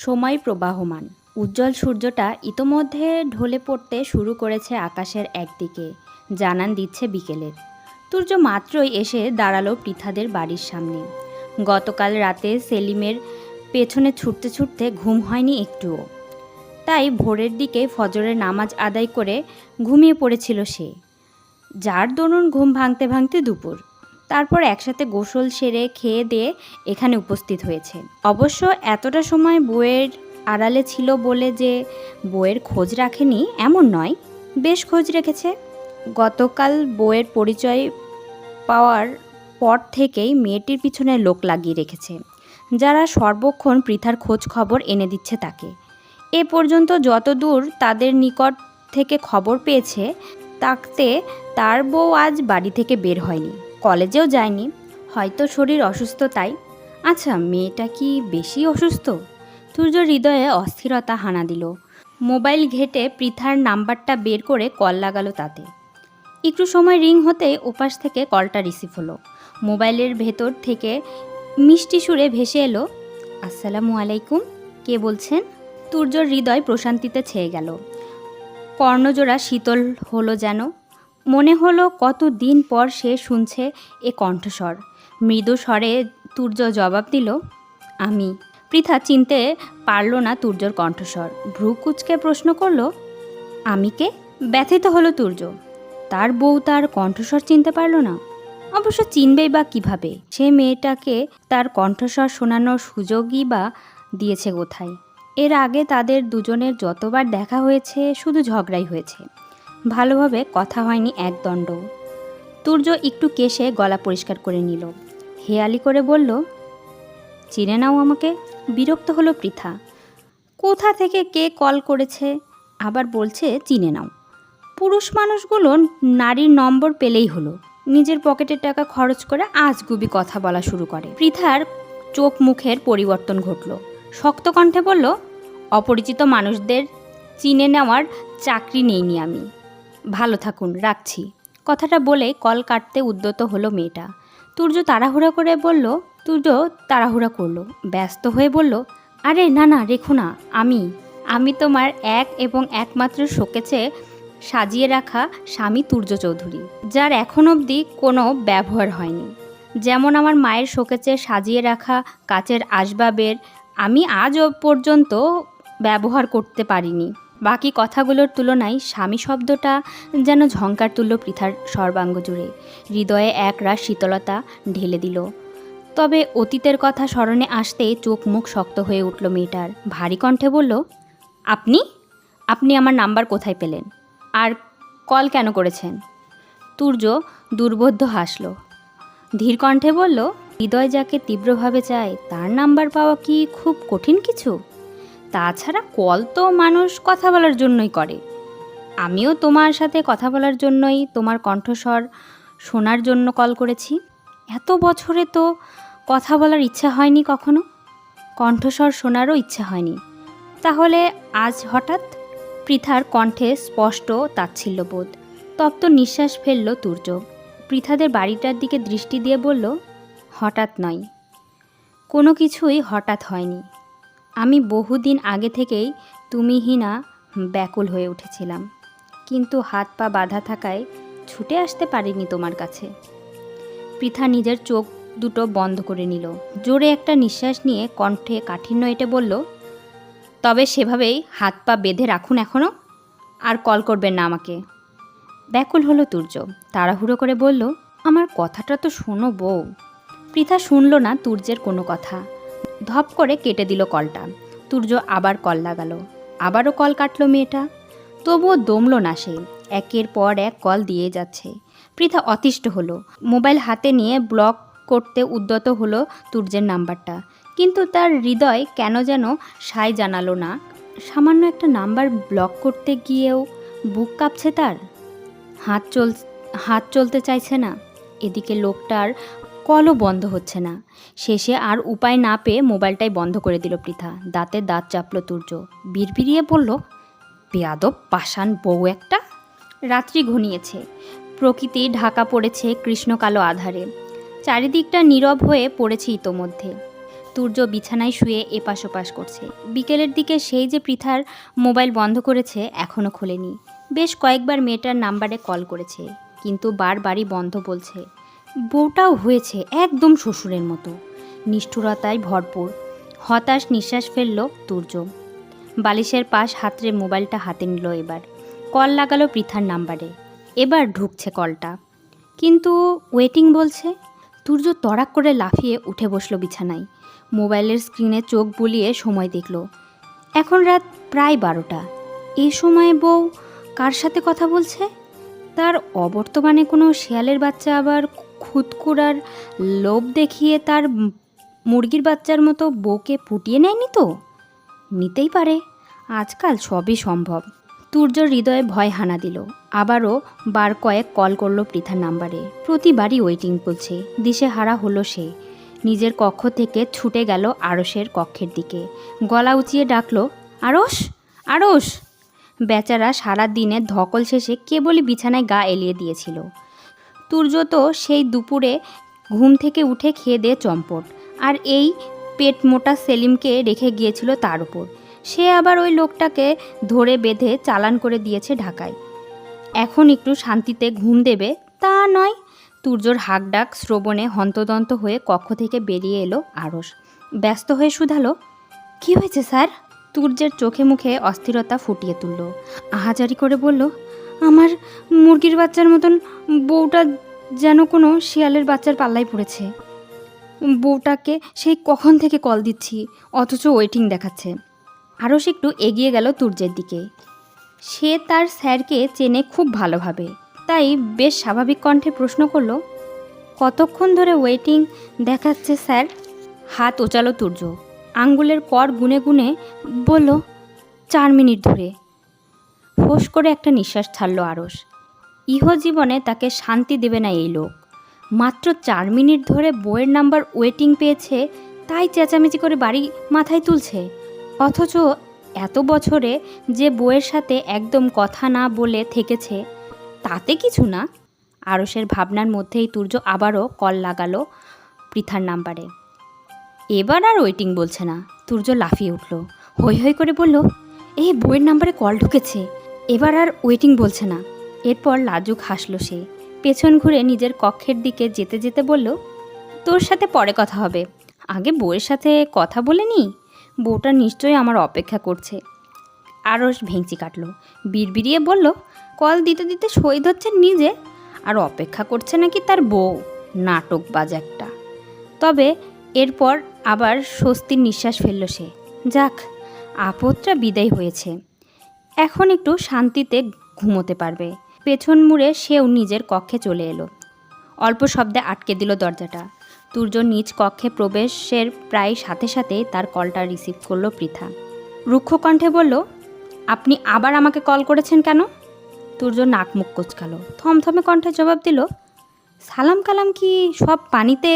সময় প্রবাহমান। উজ্জ্বল সূর্যটা ইতোমধ্যে ঢলে পড়তে শুরু করেছে আকাশের একদিকে, জানান দিচ্ছে বিকেলের। সূর্য মাত্রই এসে দাঁড়ালো পৃথাদের বাড়ির সামনে। গতকাল রাতে সেলিমের পেছনে ছুটতে ছুটতে ঘুম হয়নি একটুও, তাই ভোরের দিকে ফজরের নামাজ আদায় করে ঘুমিয়ে পড়েছিল সে। যার দরুন ঘুম ভাঙতে ভাঙতে দুপুর, তারপর একসাথে গোসল সেরে খেয়ে দিয়ে এখানে উপস্থিত হয়েছে। অবশ্য এতটা সময় বইয়ের আড়ালে ছিল বলে যে বইয়ের খোঁজ রাখেনি এমন নয়, বেশ খোঁজ রেখেছে। গতকাল বইয়ের পরিচয় পাওয়ার পর থেকেই মেয়েটির পিছনে লোক লাগিয়ে রেখেছে, যারা সর্বক্ষণ পৃথার খোঁজ খবর এনে দিচ্ছে তাকে। এ পর্যন্ত যতদূর তাদের নিকট থেকে খবর পেয়েছে তাতে তার বউ আজ বাড়ি থেকে বের হয়নি, কলেজেও যায়নি, হয়তো শরীর অসুস্থ তাই। আচ্ছা, মেয়েটা কি বেশি অসুস্থ? সূর্য হৃদয়ে অস্থিরতা হানা দিল। মোবাইল ঘেটে পৃথার নাম্বারটা বের করে কল লাগালো তাতে। একটু সময় রিং হতেই ওপাশ থেকে কলটা রিসিভ হলো। মোবাইলের ভেতর থেকে মিষ্টি সুরে ভেসে এলো, আসসালামু আলাইকুম, কে বলছেন? সূর্যর হৃদয় প্রশান্তিতে ছেয়ে গেল। কর্ণজোড়া শীতল হলো যেন। মনে হলো কত দিন পর সে শুনছে এ কণ্ঠস্বর। মৃদু স্বরে সূর্য জবাব দিল, আমি। পৃথা চিনতে পারল না সূর্যর কণ্ঠস্বর, ভ্রু কুঁচকে প্রশ্ন করল, আমি কে? ব্যথিত হলো সূর্য। তার বউ তার কণ্ঠস্বর চিনতে পারল না। অবশ্য চিনবেই বা কিভাবে? সে মেয়েটাকে তার কণ্ঠস্বর শোনানোর সুযোগই বা দিয়েছে কোথায়? এর আগে তাদের দুজনের যতবার দেখা হয়েছে শুধু ঝগড়াই হয়েছে, ভালোভাবে কথা হয়নি এক দণ্ডও। সূর্য একটু কেশে গলা পরিষ্কার করে নিল, হেয়ালি করে বলল, চিনে নাও আমাকে? বিরক্ত হলো পৃথা। কোথা থেকে কে কল করেছে আবার বলছে চিনে নাও? পুরুষ মানুষগুলো নারীর নম্বর পেলেই হলো, নিজের পকেটের টাকা খরচ করে আজগুবি কথা বলা শুরু করে। পৃথার চোখ মুখের পরিবর্তন ঘটল, শক্ত কণ্ঠে বলল, অপরিচিত মানুষদের চিনে নেওয়ার চাকরি নেইনি আমি। ভালো থাকুন, রাখছি। কথাটা বলে কল কাটতে উদ্যত হলো মেয়েটা। সূর্য তাড়াহুড়া করলো, ব্যস্ত হয়ে বলল, আরে না না, রেখো না, আমি তোমার এক এবং একমাত্র শোকেছে সাজিয়ে রাখা স্বামী সূর্য চৌধুরী, যার এখন অবধি কোনো ব্যবহার হয়নি। যেমন আমার মায়ের শোকেছে সাজিয়ে রাখা কাচের আসবাবের আমি আজ পর্যন্ত ব্যবহার করতে পারিনি। বাকি কথাগুলোর তুলনায় স্বামী শব্দটা যেন ঝংকার তুলল পৃথার সর্বাঙ্গ জুড়ে, হৃদয়ে এক রাশ শীতলতা ঢেলে দিল। তবে অতীতের কথা স্মরণে আসতেই চোখ মুখ শক্ত হয়ে উঠল মেয়েটার। ভারী কণ্ঠে বলল, আপনি আমার নাম্বার কোথায় পেলেন? আর কল কেন করেছেন? সূর্য দুর্বোধ্য হাসল, ধীর কণ্ঠে বলল, হৃদয় যাকে তীব্রভাবে চায় তার নাম্বার পাওয়া কি খুব কঠিন কিছু? তাছাড়া কল তো মানুষ কথা বলার জন্যই করে। আমিও তোমার সাথে কথা বলার জন্যই, তোমার কণ্ঠস্বর শোনার জন্য কল করেছি। এত বছরে তো কথা বলার ইচ্ছা হয়নি কখনো, কণ্ঠস্বর শোনারও ইচ্ছা হয়নি, তাহলে আজ হঠাৎ? পৃথার কণ্ঠে স্পষ্ট তাচ্ছিল্যবোধ। তপ্ত নিঃশ্বাস ফেলল সূর্য। পৃথাদের বাড়িটার দিকে দৃষ্টি দিয়ে বলল, হঠাৎ নয়, কোনো কিছুই হঠাৎ হয়নি। আমি বহুদিন আগে থেকেই তুমিহীনা ব্যাকুল হয়ে উঠেছিলাম, কিন্তু হাত পা বাঁধা থাকায় ছুটে আসতে পারিনি তোমার কাছে। পৃথা নিজের চোখ দুটো বন্ধ করে নিল, জোরে একটা নিঃশ্বাস নিয়ে কণ্ঠে কাঠিন্য এঁটে বলল, তবে সেভাবেই হাত পা বেঁধে রাখুন এখনও, আর কল করবেন না আমাকে। ব্যাকুল হলো সূর্য, তাড়াহুড়ো করে বলল, আমার কথাটা তো শোনো বউ। পৃথা শুনল না সূর্যের কোনো কথা, ধপ করে কেটে দিল কলটা। সূর্য আবার কল লাগালো, আবারও কল কাটল মেয়েটা, তবুও দমল না সে, একের পর এক কল দিয়ে যাচ্ছে। পৃথা অতিষ্ঠ হলো, মোবাইল হাতে নিয়ে ব্লক করতে উদ্যত হলো সূর্যের নাম্বারটা, কিন্তু তার হৃদয় কেন যেন সায় জানালো না। সামান্য একটা নাম্বার ব্লক করতে গিয়েও বুক কাঁপছে তার, হাত চলতে চাইছে না। এদিকে লোকটার কলও বন্ধ হচ্ছে না। শেষে আর উপায় না পেয়ে মোবাইলটাই বন্ধ করে দিল পৃথা। দাঁতে দাঁত চাপল সূর্য, বিড়বিড়িয়ে বলল, বেয়াদব পাষাণ বউ একটা। রাত্রি ঘনিয়েছে, প্রকৃতি ঢাকা পড়েছে কৃষ্ণকালো আধারে, চারিদিকটা নীরব হয়ে পড়েছে ইতোমধ্যে। তুর্য বিছানায় শুয়ে এপাশ ওপাশ করছে। বিকেলের দিকে সেই যে পৃথার মোবাইল বন্ধ করেছে এখনও খোলেনি। বেশ কয়েকবার মেয়েটার নাম্বারে কল করেছে, কিন্তু বারবারই বন্ধ বলছে। বউটাও হয়েছে একদম শ্বশুরের মতো, নিষ্ঠুরতায় ভরপুর। হতাশ নিঃশ্বাস ফেলল তুর্য। বালিশের পাশ হাতড়ে মোবাইলটা হাতে নিল। এবার কল লাগালো পৃথার নাম্বারে। এবার ঢুকছে কলটা, কিন্তু ওয়েটিং বলছে। তুর্য তড়াক করে লাফিয়ে উঠে বসলো বিছানায়। মোবাইলের স্ক্রিনে চোখ বুলিয়ে সময় দেখল। এখন রাত প্রায় 12টা। এই সময়ে বউ কার সাথে কথা বলছে? তার অবর্তমানে কোনো শেয়ালের বাচ্চা আবার খুদকুড়ার লোভ দেখিয়ে তার মুরগির বাচ্চার মতো বউকে পুটিয়ে নেয়নি তো? নিতেই পারে, আজকাল সবই সম্ভব। তুর্যর হৃদয়ে ভয় হানা দিল। আবারও বার কয়েক কল করলো পৃথার নাম্বারে। প্রতিবারই ওয়েটিং বলছে। দিশেহারা হলো সে। নিজের কক্ষ থেকে ছুটে গেল আরশের কক্ষের দিকে। গলা উঁচিয়ে ডাকলো, আরশ, আরশ। বেচারা সারা দিনের ধকল শেষে কেবলই বিছানায় গা এলিয়ে দিয়েছিল। তুর্য তো সেই দুপুরে ঘুম থেকে উঠে খেয়ে দিয়ে চম্পট, আর এই পেট মোটা সেলিমকে রেখে গিয়েছিল তার উপর। সে আবার ওই লোকটাকে ধরে বেঁধে চালান করে দিয়েছে ঢাকায়। এখন একটু শান্তিতে ঘুম দেবে তা নয়। তুর্যর হাঁকডাক শ্রবণে হন্তদন্ত হয়ে কক্ষ থেকে বেরিয়ে এলো আরশ। ব্যস্ত হয়ে শুধালো, কি হয়েছে স্যার? তুর্যের চোখে মুখে অস্থিরতা ফুটিয়ে তুলল। আহাজারি করে বলল, আমার মুরগির বাচ্চার মতন বউটা যেন কোনো শিয়ালের বাচ্চার পাল্লায় পড়েছে। বউটাকে সেই কখন থেকে কল দিচ্ছি, অথচ ওয়েটিং দেখাচ্ছে। আরশ একটু এগিয়ে গেল তুর্যের দিকে। সে তার স্যারকে চেনে খুব ভালোভাবে, তাই বেশ স্বাভাবিক কণ্ঠে প্রশ্ন করল, কতক্ষণ ধরে ওয়েটিং দেখাচ্ছে স্যার? হাত ওচালো তুর্য। আঙ্গুলের কর গুনে গুনে বলল, 4 মিনিট ধরে। ফোঁস করে একটা নিঃশ্বাস ছাড়ল আরশ। ইহজীবনে তাকে শান্তি দেবে না এই লোক। মাত্র 4 মিনিট ধরে বইয়ের নাম্বার ওয়েটিং পেয়েছে, তাই চেঁচামেচি করে বাড়ি মাথায় তুলছে। অথচ এত বছরে যে বইয়ের সাথে একদম কথা না বলে থেকেছে, তাতে কিছু না। আরশের ভাবনার মধ্যেই তুর্য আবারও কল লাগালো পৃথার নাম্বারে। এবার আর ওয়েটিং বলছে না। তুর্য লাফিয়ে উঠল, হৈ হৈ করে বলল, এই বইয়ের নাম্বারে কল ঢুকেছে, এবার আর ওয়েটিং বলছে না। এরপর লাজুক হাসলো সে। পেছন ঘুরে নিজের কক্ষের দিকে যেতে যেতে বলল, তোর সাথে পরে কথা হবে, আগে বউয়ের সাথে কথা বলে নি। বউটা নিশ্চয়ই আমার অপেক্ষা করছে। আরশ ভেঙচি কাটল, বিড়বিড়িয়ে বলল, কল দিতে দিতে শহীদ হচ্ছে নিজে, আর অপেক্ষা করছে নাকি তার বউ। নাটকবাজ একটা। তবে এরপর আবার স্বস্তির নিঃশ্বাস ফেলল সে। যাক, আপদটা বিদায় হয়েছে, এখন একটু শান্তিতে ঘুমোতে পারবে। পেছন মুড়ে সেও নিজের কক্ষে চলে এলো। অল্প শব্দে আটকে দিল দরজাটা। তুর্য নিজ কক্ষে প্রবেশের প্রায় সাথে সাথেই তার কলটা রিসিভ করলো পৃথা। রুক্ষ কণ্ঠে বলল, আপনি আবার আমাকে কল করেছেন কেন? তুর্য নাক মুখ কোচকালো, থমথমে কণ্ঠে জবাব দিল, সালাম কালাম কি সব পানিতে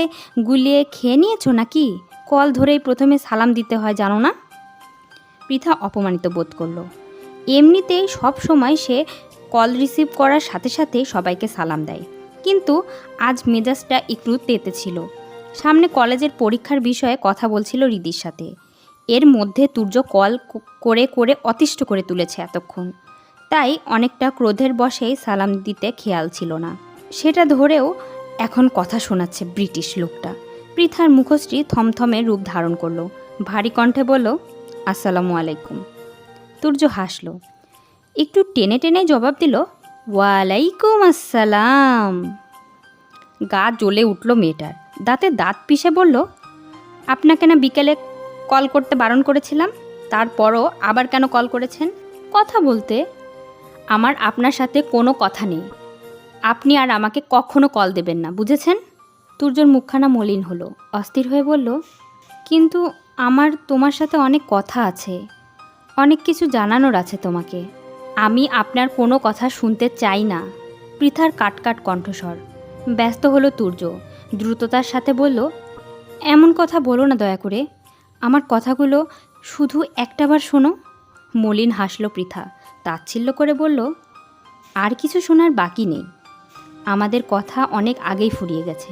গুলিয়ে খেয়ে নিয়েছো নাকি? কল ধরেই প্রথমে সালাম দিতে হয় জানো না? পৃথা অপমানিত বোধ করলো। এমনিতেই সব সময় সে কল রিসিভ করার সাথে সাথে সবাইকে সালাম দেয়, কিন্তু আজ মেজাজটা একটু তেতে ছিল। সামনে কলেজের পরীক্ষার বিষয়ে কথা বলছিল রিদির সাথে। এর মধ্যে তুর্য কল করে করে অতিষ্ঠ করে তুলেছে এতক্ষণ, তাই অনেকটা ক্রোধের বশেই সালাম দিতে খেয়াল ছিল না। সেটা ধরেও এখন কথা শোনাচ্ছে ব্রিটিশ লোকটা। পৃথার মুখশ্রী থমথমে রূপ ধারণ করলো। ভারী কণ্ঠে বলল, আসসালামু আলাইকুম। তুর্য হাসল, একটু টেনে টেনে জবাব দিল, ওয়ালাইকুম আসসালাম। গা জ্বলে উঠল মেয়েটার। দাঁতে দাঁত পিষে বলল, আপনাকে না বিকেলে কল করতে বারণ করেছিলাম, তারপরও আবার কেন কল করেছেন? কথা বলতে। আমার আপনার সাথে কোনো কথা নেই। আপনি আর আমাকে কখনো কল দেবেন না, বুঝেছেন? তুর্যর মুখখানা মলিন হলো। অস্থির হয়ে বলল, কিন্তু আমার তোমার সাথে অনেক কথা আছে, অনেক কিছু জানানোর আছে তোমাকে। আমি আপনার কোনো কথা শুনতে চাই না। পৃথার কাটকাট কণ্ঠস্বর। ব্যস্ত হলো তুর্য। দ্রুততার সাথে বলল, এমন কথা বলো না দয়া করে, আমার কথাগুলো শুধু একটাবার শোনো। মলিন হাসল পৃথা, তাচ্ছিল্য করে বলল, আর কিছু শোনার বাকি নেই। আমাদের কথা অনেক আগেই ফুরিয়ে গেছে।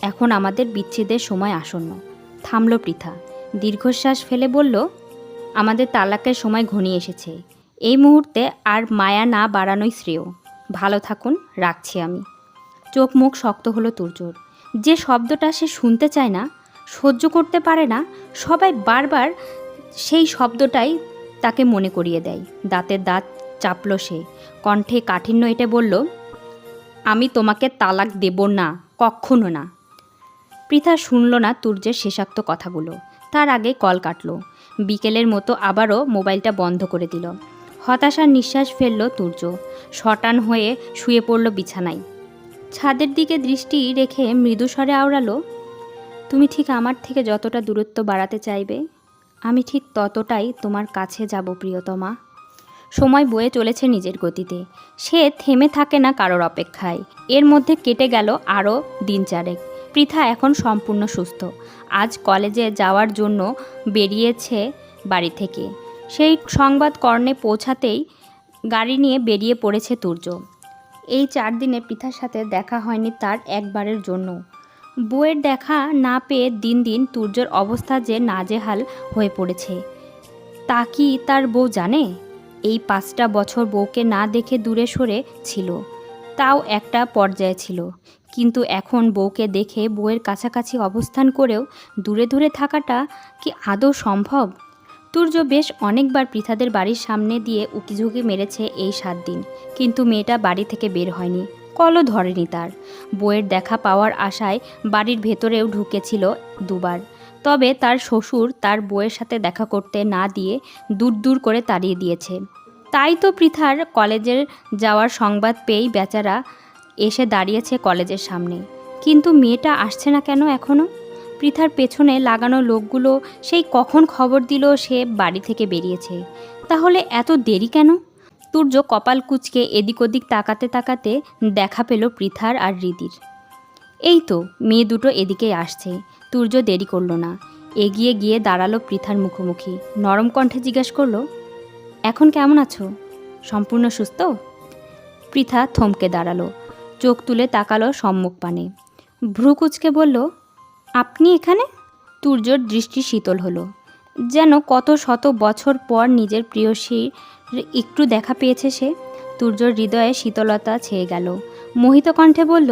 এখন আমাদের বিচ্ছেদের সময় আসন্ন। থামল পৃথা। দীর্ঘশ্বাস ফেলে বলল, আমাদের তালাকের সময় ঘনিয়ে এসেছে। এই মুহূর্তে আর মায়া না বাড়ানোই শ্রেয়। ভালো থাকুন, রাখছি আমি। চোখ মুখ শক্ত হলো তুর্যর। যে শব্দটা সে শুনতে চায় না, সহ্য করতে পারে না, সবাই বারবার সেই শব্দটাই তাকে মনে করিয়ে দেয়। দাঁতের দাঁত চাপল সে, কণ্ঠে কাঠিন্য এঁটে বলল, আমি তোমাকে তালাক দেব না, কক্ষনো না। পৃথা শুনল না তুর্যের শেষাক্ত কথাগুলো। তার আগে কল কাটল। বিকেলের মতো আবারও মোবাইলটা বন্ধ করে দিল। হতাশার নিঃশ্বাস ফেলল তুর্য। শটান হয়ে শুয়ে পড়ল বিছানায়। ছাদের দিকে দৃষ্টি রেখে মৃদু স্বরে আওড়ালো, তুমি ঠিক আমার থেকে যতটা দূরত্ব বাড়াতে চাইবে, আমি ঠিক ততটাই তোমার কাছে যাব প্রিয়তমা। সময় বয়ে চলেছে নিজের গতিতে। সে থেমে থাকে না কারোর অপেক্ষায়। এর মধ্যে কেটে গেল আরও দিন চারেক। পৃথা এখন সম্পূর্ণ সুস্থ। আজ কলেজে যাওয়ার জন্য বেরিয়েছে বাড়ি থেকে। সেই সংবাদ কর্ণে পৌঁছাতেই গাড়ি নিয়ে বেরিয়ে পড়েছে তুর্য। এই 4 দিনে পৃথার সাথে দেখা হয়নি তার একবারের জন্য। বউয়ের দেখা না পেয়ে দিন দিন তুর্যর অবস্থা যে নাজেহাল হয়ে পড়েছে। তা কি তার বউ জানে? এই 5টা বছর বউকে না দেখে দূরে সরে ছিল, তাও একটা পর্যায়ে ছিল। কিন্তু এখন বউকে দেখে বউয়ের কাছাকাছি অবস্থান করেও দূরে দূরে থাকাটা কি আদৌ সম্ভব? তুর্য বেশ অনেকবার পৃথাদের বাড়ির সামনে দিয়ে উকিঝুঁকি মেরেছে এই 7 দিন, কিন্তু মেয়েটা বাড়ি থেকে বের হয়নি। কলও ধরেনি তার। বউয়ের দেখা পাওয়ার আশায় বাড়ির ভেতরেও ঢুকেছিল 2বার। তবে তার শ্বশুর তার বউয়ের সাথে দেখা করতে না দিয়ে দূর দূর করে তাড়িয়ে দিয়েছে। তাই তো পৃথার কলেজের যাওয়ার সংবাদ পেয়েই বেচারা এসে দাঁড়িয়েছে কলেজের সামনে। কিন্তু মেয়েটা আসছে না কেন এখনও? পৃথার পেছনে লাগানো লোকগুলো সেই কখন খবর দিল সে বাড়ি থেকে বেরিয়েছে। তাহলে এত দেরি কেন? তুর্য কপাল কুঁচকে এদিক ওদিক তাকাতে তাকাতে দেখা পেল পৃথার আর হৃদির। এই তো মেয়ে দুটো এদিকেই আসছে। তুর্য দেরি করল না, এগিয়ে গিয়ে দাঁড়ালো পৃথার মুখোমুখি। নরম কণ্ঠে জিজ্ঞেস করলো, এখন কেমন আছো? সম্পূর্ণ সুস্থ? পৃথা থমকে দাঁড়ালো, চোখ তুলে তাকালো সম্মুখ পানে। ভ্রু কুঁচকে বলল, আপনি এখানে? তুর্যর দৃষ্টি শীতল হলো, যেন কত শত বছর পর নিজের প্রিয়সীর একটু দেখা পেয়েছে সে। তুর্যর হৃদয়ে শীতলতা ছেয়ে গেল। মোহিত কণ্ঠে বলল,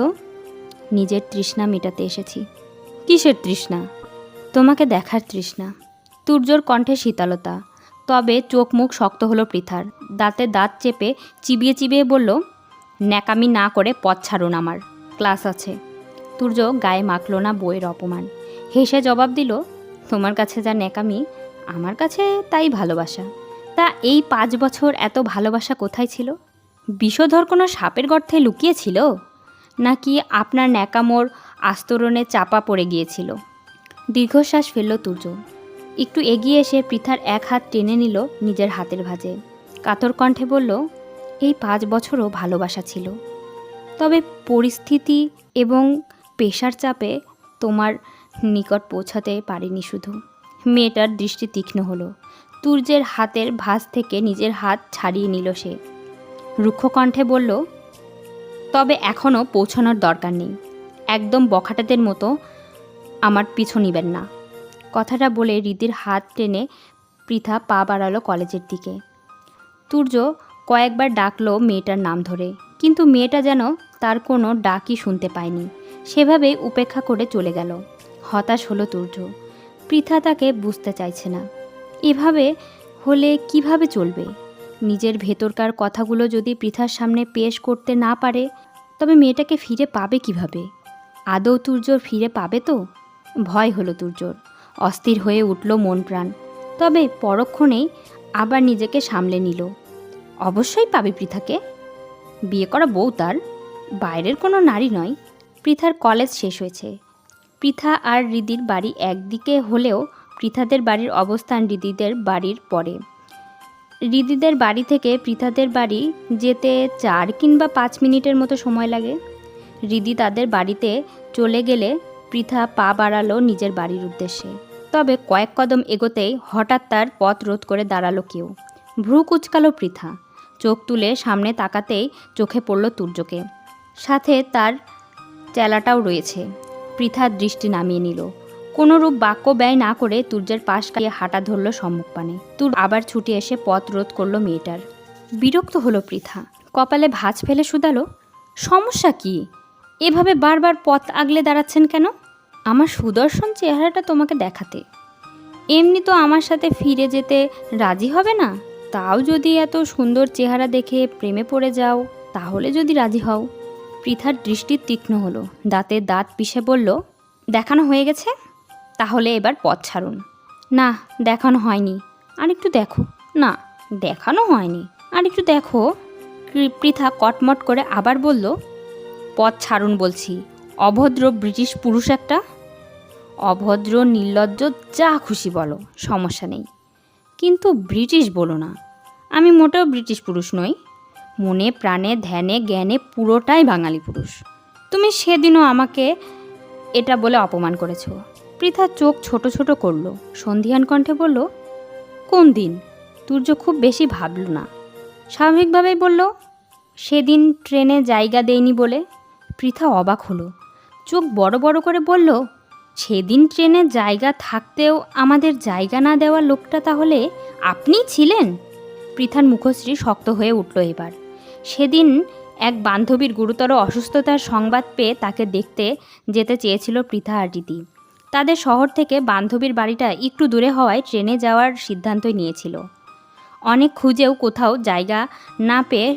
নিজের তৃষ্ণা মেটাতে এসেছি। কিসের তৃষ্ণা? তোমাকে দেখার তৃষ্ণা। তুর্যর কণ্ঠে শীতলতা, তবে চোখ মুখ শক্ত হলো পৃথার। দাঁতে দাঁত চেপে চিবিয়ে চিবিয়ে বলল, ন্যাকামি না করে পথ ছাড়ুন, আমার ক্লাস আছে। তুর্য গায়ে মাখল না বইয়ের অপমান। হেসে জবাব দিল, তোমার কাছে যা ন্যাকামি, আমার কাছে তাই ভালোবাসা। তা এই 5 বছর এত ভালোবাসা কোথায় ছিল? বিষধর কোনো সাপের গর্তে লুকিয়েছিল, নাকি আপনার ন্যাকামোর আস্তরণে চাপা পড়ে গিয়েছিল? দীর্ঘশ্বাস ফেলল তুর্য। একটু এগিয়ে এসে পৃথার এক হাত টেনে নিল নিজের হাতের ভাঁজে। কাতর কণ্ঠে বলল, এই 5 বছরও ভালোবাসা ছিল, তবে পরিস্থিতি এবং পেশার চাপে তোমার নিকট পৌঁছাতে পারিনি শুধু। মেয়েটার দৃষ্টি তীক্ষ্ণ হলো। তুর্যের হাতের ভাঁজ থেকে নিজের হাত ছাড়িয়ে নিল সে। রুক্ষ কণ্ঠে বলল, তবে এখনও পৌঁছানোর দরকার নেই। একদম বখাটেদের মতো আমার পিছু নিবেন না। কথাটা বলে হৃদির হাত টেনে পৃথা পা বাড়ালো কলেজের দিকে। তুর্য কয়েকবার ডাকলো মেয়েটার নাম ধরে, কিন্তু মেয়েটা যেন তার কোনো ডাকই শুনতে পায়নি। সেভাবেই উপেক্ষা করে চলে গেল। হতাশ হলো তুর্য। পৃথা তাকে বুঝতে চাইছে না। এভাবে হলে কিভাবে চলবে? নিজের ভেতরকার কথাগুলো যদি পৃথার সামনে পেশ করতে না পারে, তবে মেয়েটাকে ফিরে পাবে কিভাবে? আদৌ তুর্য ফিরে পাবে তো? ভয় হলো তুর্যর। অস্থির হয়ে উঠল মন প্রাণ। তবে পরক্ষণেই আবার নিজেকে সামলে নিল। অবশ্যই পাবে পৃথাকে। বিয়ে করা বউ তার, বাইরের কোনো নারী নয়। পৃথার কলেজ শেষ হয়েছে। পৃথা আর হৃদির বাড়ি একদিকে হলেও পৃথাদের বাড়ির অবস্থান হৃদিদের বাড়ির পরে। হৃদিদের বাড়ি থেকে পৃথাদের বাড়ি যেতে 4 কিংবা 5 মিনিটের মতো সময় লাগে। হৃদি তাদের বাড়িতে চলে গেলে পৃথা পা বাড়ালো নিজের বাড়ির উদ্দেশ্যে। তবে কয়েক কদম এগোতেই হঠাৎ তার পথ রোধ করে দাঁড়ালো কেউ। ভ্রু কুঁচকালো পৃথা। চোখ তুলে সামনে তাকাতেই চোখে পড়ল তুর্যকে। সাথে তার চেলাটাও রয়েছে। পৃথার দৃষ্টি নামিয়ে নিল। কোনোরূপ বাক্য ব্যয় না করে তুর্যের পাশ কাটিয়ে হাঁটা ধরল সম্মুখপানে। তুর আবার ছুটে এসে পথ রোধ করলো মেয়েটার। বিরক্ত হলো পৃথা, কপালে ভাঁজ ফেলে শুধালো, সমস্যা কি? এভাবে বারবার পথ আগলে দাঁড়াচ্ছেন কেন? আমার সুদর্শন চেহারাটা তোমাকে দেখাতে। এমনি তো আমার সাথে ফিরে যেতে রাজি হবে না, তাও যদি এত সুন্দর চেহারা দেখে প্রেমে পড়ে যাও, তাহলে যদি রাজি হও। পৃথার দৃষ্টি তীক্ষ্ণ হলো, দাঁতে দাঁত পিষে বলল, দেখানো হয়ে গেছে, তাহলে এবার পথ ছাড়ুন। না, দেখানো হয়নি, আর একটু দেখো। না, দেখানো হয়নি, আর একটু দেখো। পৃথা কটমট করে আবার বলল, পথ ছাড়ুন বলছি, অভদ্র ব্রিটিশ পুরুষ একটা। অভদ্র, নির্লজ্জ, যা খুশি বলো, সমস্যা নেই, কিন্তু ব্রিটিশ বলো না। আমি মোটেও ব্রিটিশ পুরুষ নই, মনে প্রাণে ধ্যানে জ্ঞানে পুরোটাই বাঙালি পুরুষ। তুমি সেদিনও আমাকে এটা বলে অপমান করেছ। পৃথা চোখ ছোট ছোট করল, সন্ধিহান কণ্ঠে বলল, কোন দিন? তুর্য খুব বেশি ভাবল না, স্বাভাবিকভাবেই বলল, সেদিন ট্রেনে জায়গা দেয়নি বলে। পৃথা অবাক হলো, চোখ বড় বড় করে বলল, সেদিন ট্রেনে জায়গা থাকতেও আমাদের জায়গা না দেওয়া লোকটা তাহলে আপনিই ছিলেন? পৃথার মুখশ্রী শক্ত হয়ে উঠল এবার। সেদিন এক বান্ধবীর গুরুতর অসুস্থতার সংবাদ পেয়ে তাকে দেখতে যেতে চেয়েছিল পৃথা আর রীতি। তাদের শহর থেকে বান্ধবীর বাড়িটা একটু দূরে হওয়ায় ট্রেনে যাওয়ার সিদ্ধান্তই নিয়েছিল। অনেক খুঁজেও কোথাও জায়গা না পেয়ে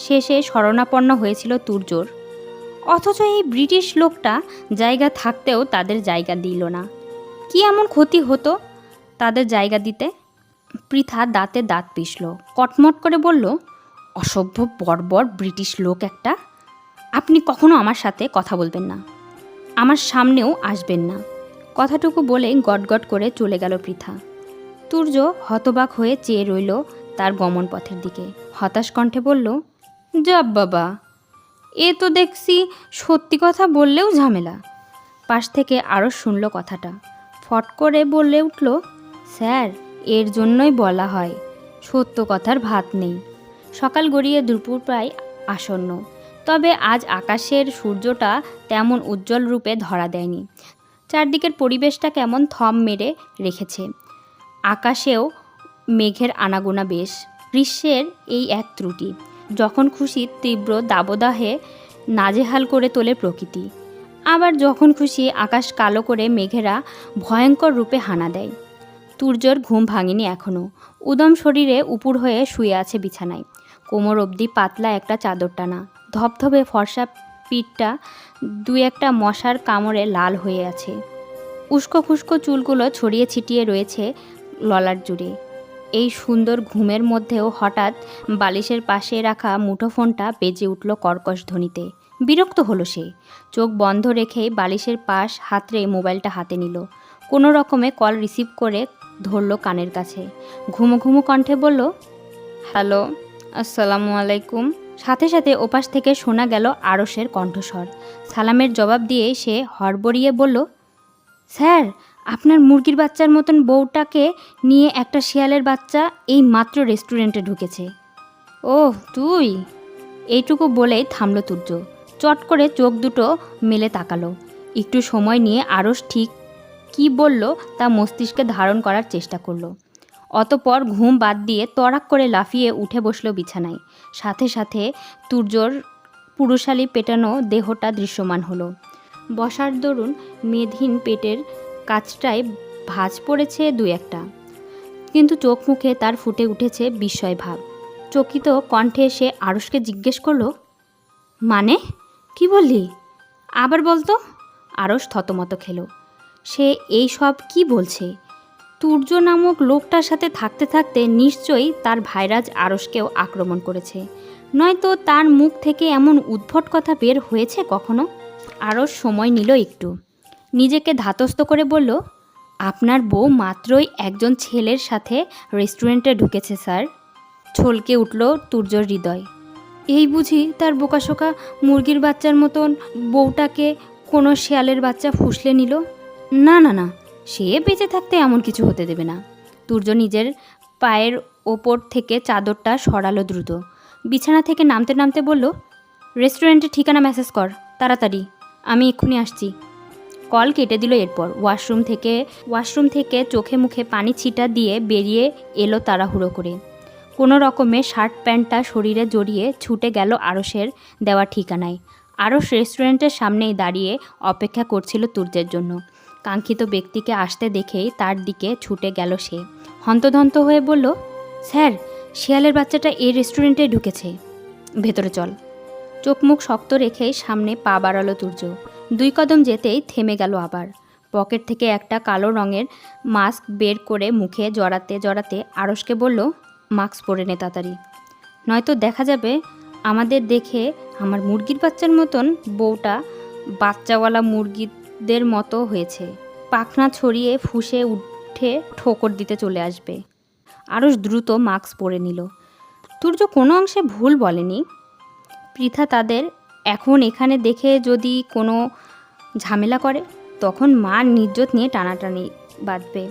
শেষে শরণাপন্ন হয়েছিল তুর্যর। অথচ এই ব্রিটিশ লোকটা জায়গা থাকতেও তাদের জায়গা দিল না। কি এমন ক্ষতি হতো তাদের জায়গা দিতে? পৃথা দাঁতে দাঁত পিষল, কটমট করে বলল, অসভ্য বর্বর ব্রিটিশ লোক একটা। আপনি কখনো আমার সাথে কথা বলবেন না, আমার সামনেও আসবেন না। কথাটুকু বলে গটগট করে চলে গেল পৃথা। তুর্য হতবাক হয়ে চেয়ে রইল তার গমন পথের দিকে। হতাশ কণ্ঠে বলল, যাব বাবা, এ তো দেখছি সত্যি কথা বললেও ঝামেলা। পাশ থেকে আরও শুনল কথাটা, ফট করে বলে উঠল, স্যার, এর জন্যই বলা হয় সত্য কথার ভাত নেই। সকাল গড়িয়ে দুপুর প্রায় আসন্ন, তবে আজ আকাশের সূর্যটা তেমন উজ্জ্বল রূপে ধরা দেয়নি। চারদিকের পরিবেশটা কেমন থম মেরে রেখেছে। আকাশেও মেঘের আনাগোনা বেশ। গ্রীষ্মের এই এক ত্রুটি, যখন খুশি তীব্র দাবদাহে নাজেহাল করে তোলে প্রকৃতি, আবার যখন খুশি আকাশ কালো করে মেঘেরা ভয়ঙ্কর রূপে হানা দেয়। তুর্যর ঘুম ভাঙেনি এখনও। উদম শরীরে উপুর হয়ে শুয়ে আছে বিছানায়, কোমর অবধি পাতলা একটা চাদর টানা। ধবধবে ফর্সা পিঠটা দু একটা মশার কামড়ে লাল হয়ে আছে। উস্কো খুস্কো চুলগুলো ছড়িয়ে ছিটিয়ে রয়েছে ললাট জুড়ে। এই সুন্দর ঘুমের মধ্যেও হঠাৎ বালিশের পাশে রাখা মুঠোফোনটা বেজে উঠল কর্কশ ধ্বনিতে। বিরক্ত হলো সে। চোখ বন্ধ রেখেই বালিশের পাশ হাতড়ে মোবাইলটা হাতে নিল। কোনো রকমে কল রিসিভ করে ধরল কানের কাছে। ঘুমো ঘুমো কণ্ঠে বলল, হ্যালো, আসসালামু আলাইকুম। সাথে সাথে ওপাশ থেকে শোনা গেল আরশের কণ্ঠস্বর। সালামের জবাব দিয়ে সে হড়বড়িয়ে বলল, স্যার, আপনার মুরগির বাচ্চার মতন বউটাকে নিয়ে একটা শিয়ালের বাচ্চা এই মাত্র রেস্টুরেন্টে ঢুকেছে। ওহ, তুই? এইটুকু বলেই থামল তুর্য। চট করে চোখ দুটো মেলে তাকালো। একটু সময় নিয়ে আরশ ঠিক কি বলল তা মস্তিষ্কে ধারণ করার চেষ্টা করলো। অতপর ঘুম বাদ দিয়ে তড়াক করে লাফিয়ে উঠে বসল বিছানায়। সাথে সাথে তুর্যর পুরুষালী পেটানো দেহটা দৃশ্যমান হলো। বসার দরুন মেদহীন পেটের কাছটায় ভাঁজ পড়েছে দু একটা, কিন্তু চোখ মুখে তার ফুটে উঠেছে বিস্ময় ভাব। চকিত কণ্ঠে সে আরশকে জিজ্ঞেস করলো, মানে কি বললি? আবার বলতো। আরশ থতমত খেল। সে এই সব কি বলছে? তুর্য নামক লোকটার সাথে থাকতে থাকতে নিশ্চয়ই তার ভাইরাজ আরশকেও আক্রমণ করেছে, নয়তো তার মুখ থেকে এমন উদ্ভট কথা বের হয়েছে কখনো? আরশ সময় নিল একটু, নিজেকে ধাতস্থ করে বলল, আপনার বউ মাত্রই একজন ছেলের সাথে রেস্টুরেন্টে ঢুকেছে স্যার। ছলকে উঠল তুর্যর হৃদয়। এই বুঝি তার বোকাশোকা মুরগির বাচ্চার মতন বউটাকে কোনো শেয়ালের বাচ্চা ফুসলে নিল? না না না, সে বেঁচে থাকতে এমন কিছু হতে দেবে না। তুর্য নিজের পায়ের ওপর থেকে চাদরটা সরালো দ্রুত। বিছানা থেকে নামতে নামতে বলল, রেস্টুরেন্টের ঠিকানা মেসেজ কর তাড়াতাড়ি, আমি এক্ষুনি আসছি। কল কেটে দিল। এরপর ওয়াশরুম থেকে চোখে মুখে পানি ছিটা দিয়ে বেরিয়ে এলো তাড়াহুড়ো করে। কোনো রকমে শার্ট প্যান্টটা শরীরে জড়িয়ে ছুটে গেল আরশের দেওয়া ঠিকানায়। আরশ রেস্টুরেন্টের সামনেই দাঁড়িয়ে অপেক্ষা করছিল তুর্যের জন্য। কাঙ্ক্ষিত ব্যক্তিকে আসতে দেখেই তার দিকে ছুটে গেল সে। হন্তদন্ত হয়ে বলল, স্যার, শিয়ালের বাচ্চাটা এই রেস্টুরেন্টে ঢুকেছে, ভেতরে চল। চোখ মুখ শক্ত রেখেই সামনে পা বাড়ালো তুর্য। 2 কদম যেতেই থেমে গেল আবার। পকেট থেকে একটা কালো রঙের মাস্ক বের করে মুখে জড়াতে আরশকে বলল, মাস্ক পরে নে তাড়াতাড়ি, নয়তো দেখা যাবে আমাদের দেখে আমার মুরগির বাচ্চার মতন বউটা বাচ্চাওয়ালা মুরগিদের মতো হয়েছে, পাখনা ছড়িয়ে ফুঁসে উঠে ঠোকর দিতে চলে আসবে। আরশ দ্রুত মাস্ক পরে নিল। তুর্য কোনো অংশে ভুল বলেনি। পৃথা তাদের এখন এখানে দেখে যদি কোনো ঝামেলা করে, তখন মান ইজ্জত নিয়ে টানাটানি বাঁধবে।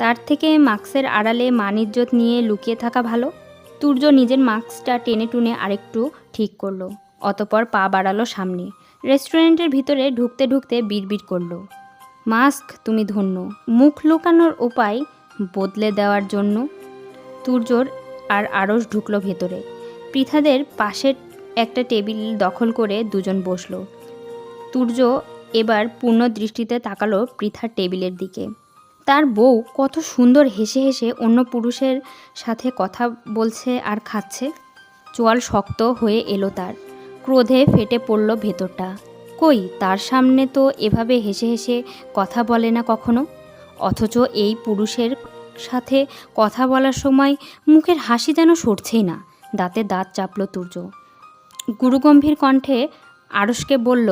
তার থেকে মাস্কের আড়ালে মান ইজ্জত নিয়ে লুকিয়ে থাকা ভালো। তুর্য নিজের মাস্কটা টেনে টুনে আরেকটু ঠিক করলো। অতপর পা বাড়ালো সামনে। রেস্টুরেন্টের ভিতরে ঢুকতে ঢুকতে বিড়বিড় করলো, মাস্ক তুমি ধন্য, মুখ লুকানোর উপায় বদলে দেওয়ার জন্য। তুর্যর আর আরশ ঢুকলো ভেতরে। পৃথাদের পাশের একটা টেবিল দখল করে দুজন বসলো। তুর্য এবার পূর্ণ দৃষ্টিতে তাকালো পৃথার টেবিলের দিকে। তার বউ কত সুন্দর হেসে হেসে অন্য পুরুষের সাথে কথা বলছে আর খাচ্ছে। চোয়াল শক্ত হয়ে এলো তার। ক্রোধে ফেটে পড়ল ভেতরটা। কই, তার সামনে তো এভাবে হেসে হেসে কথা বলে না কখনো, অথচ এই পুরুষের সাথে কথা বলার সময় মুখের হাসি যেন সরছেই না। দাঁতে দাঁত চাপল তুর্য। গুরুগম্ভীর কণ্ঠে আরশকে বলল,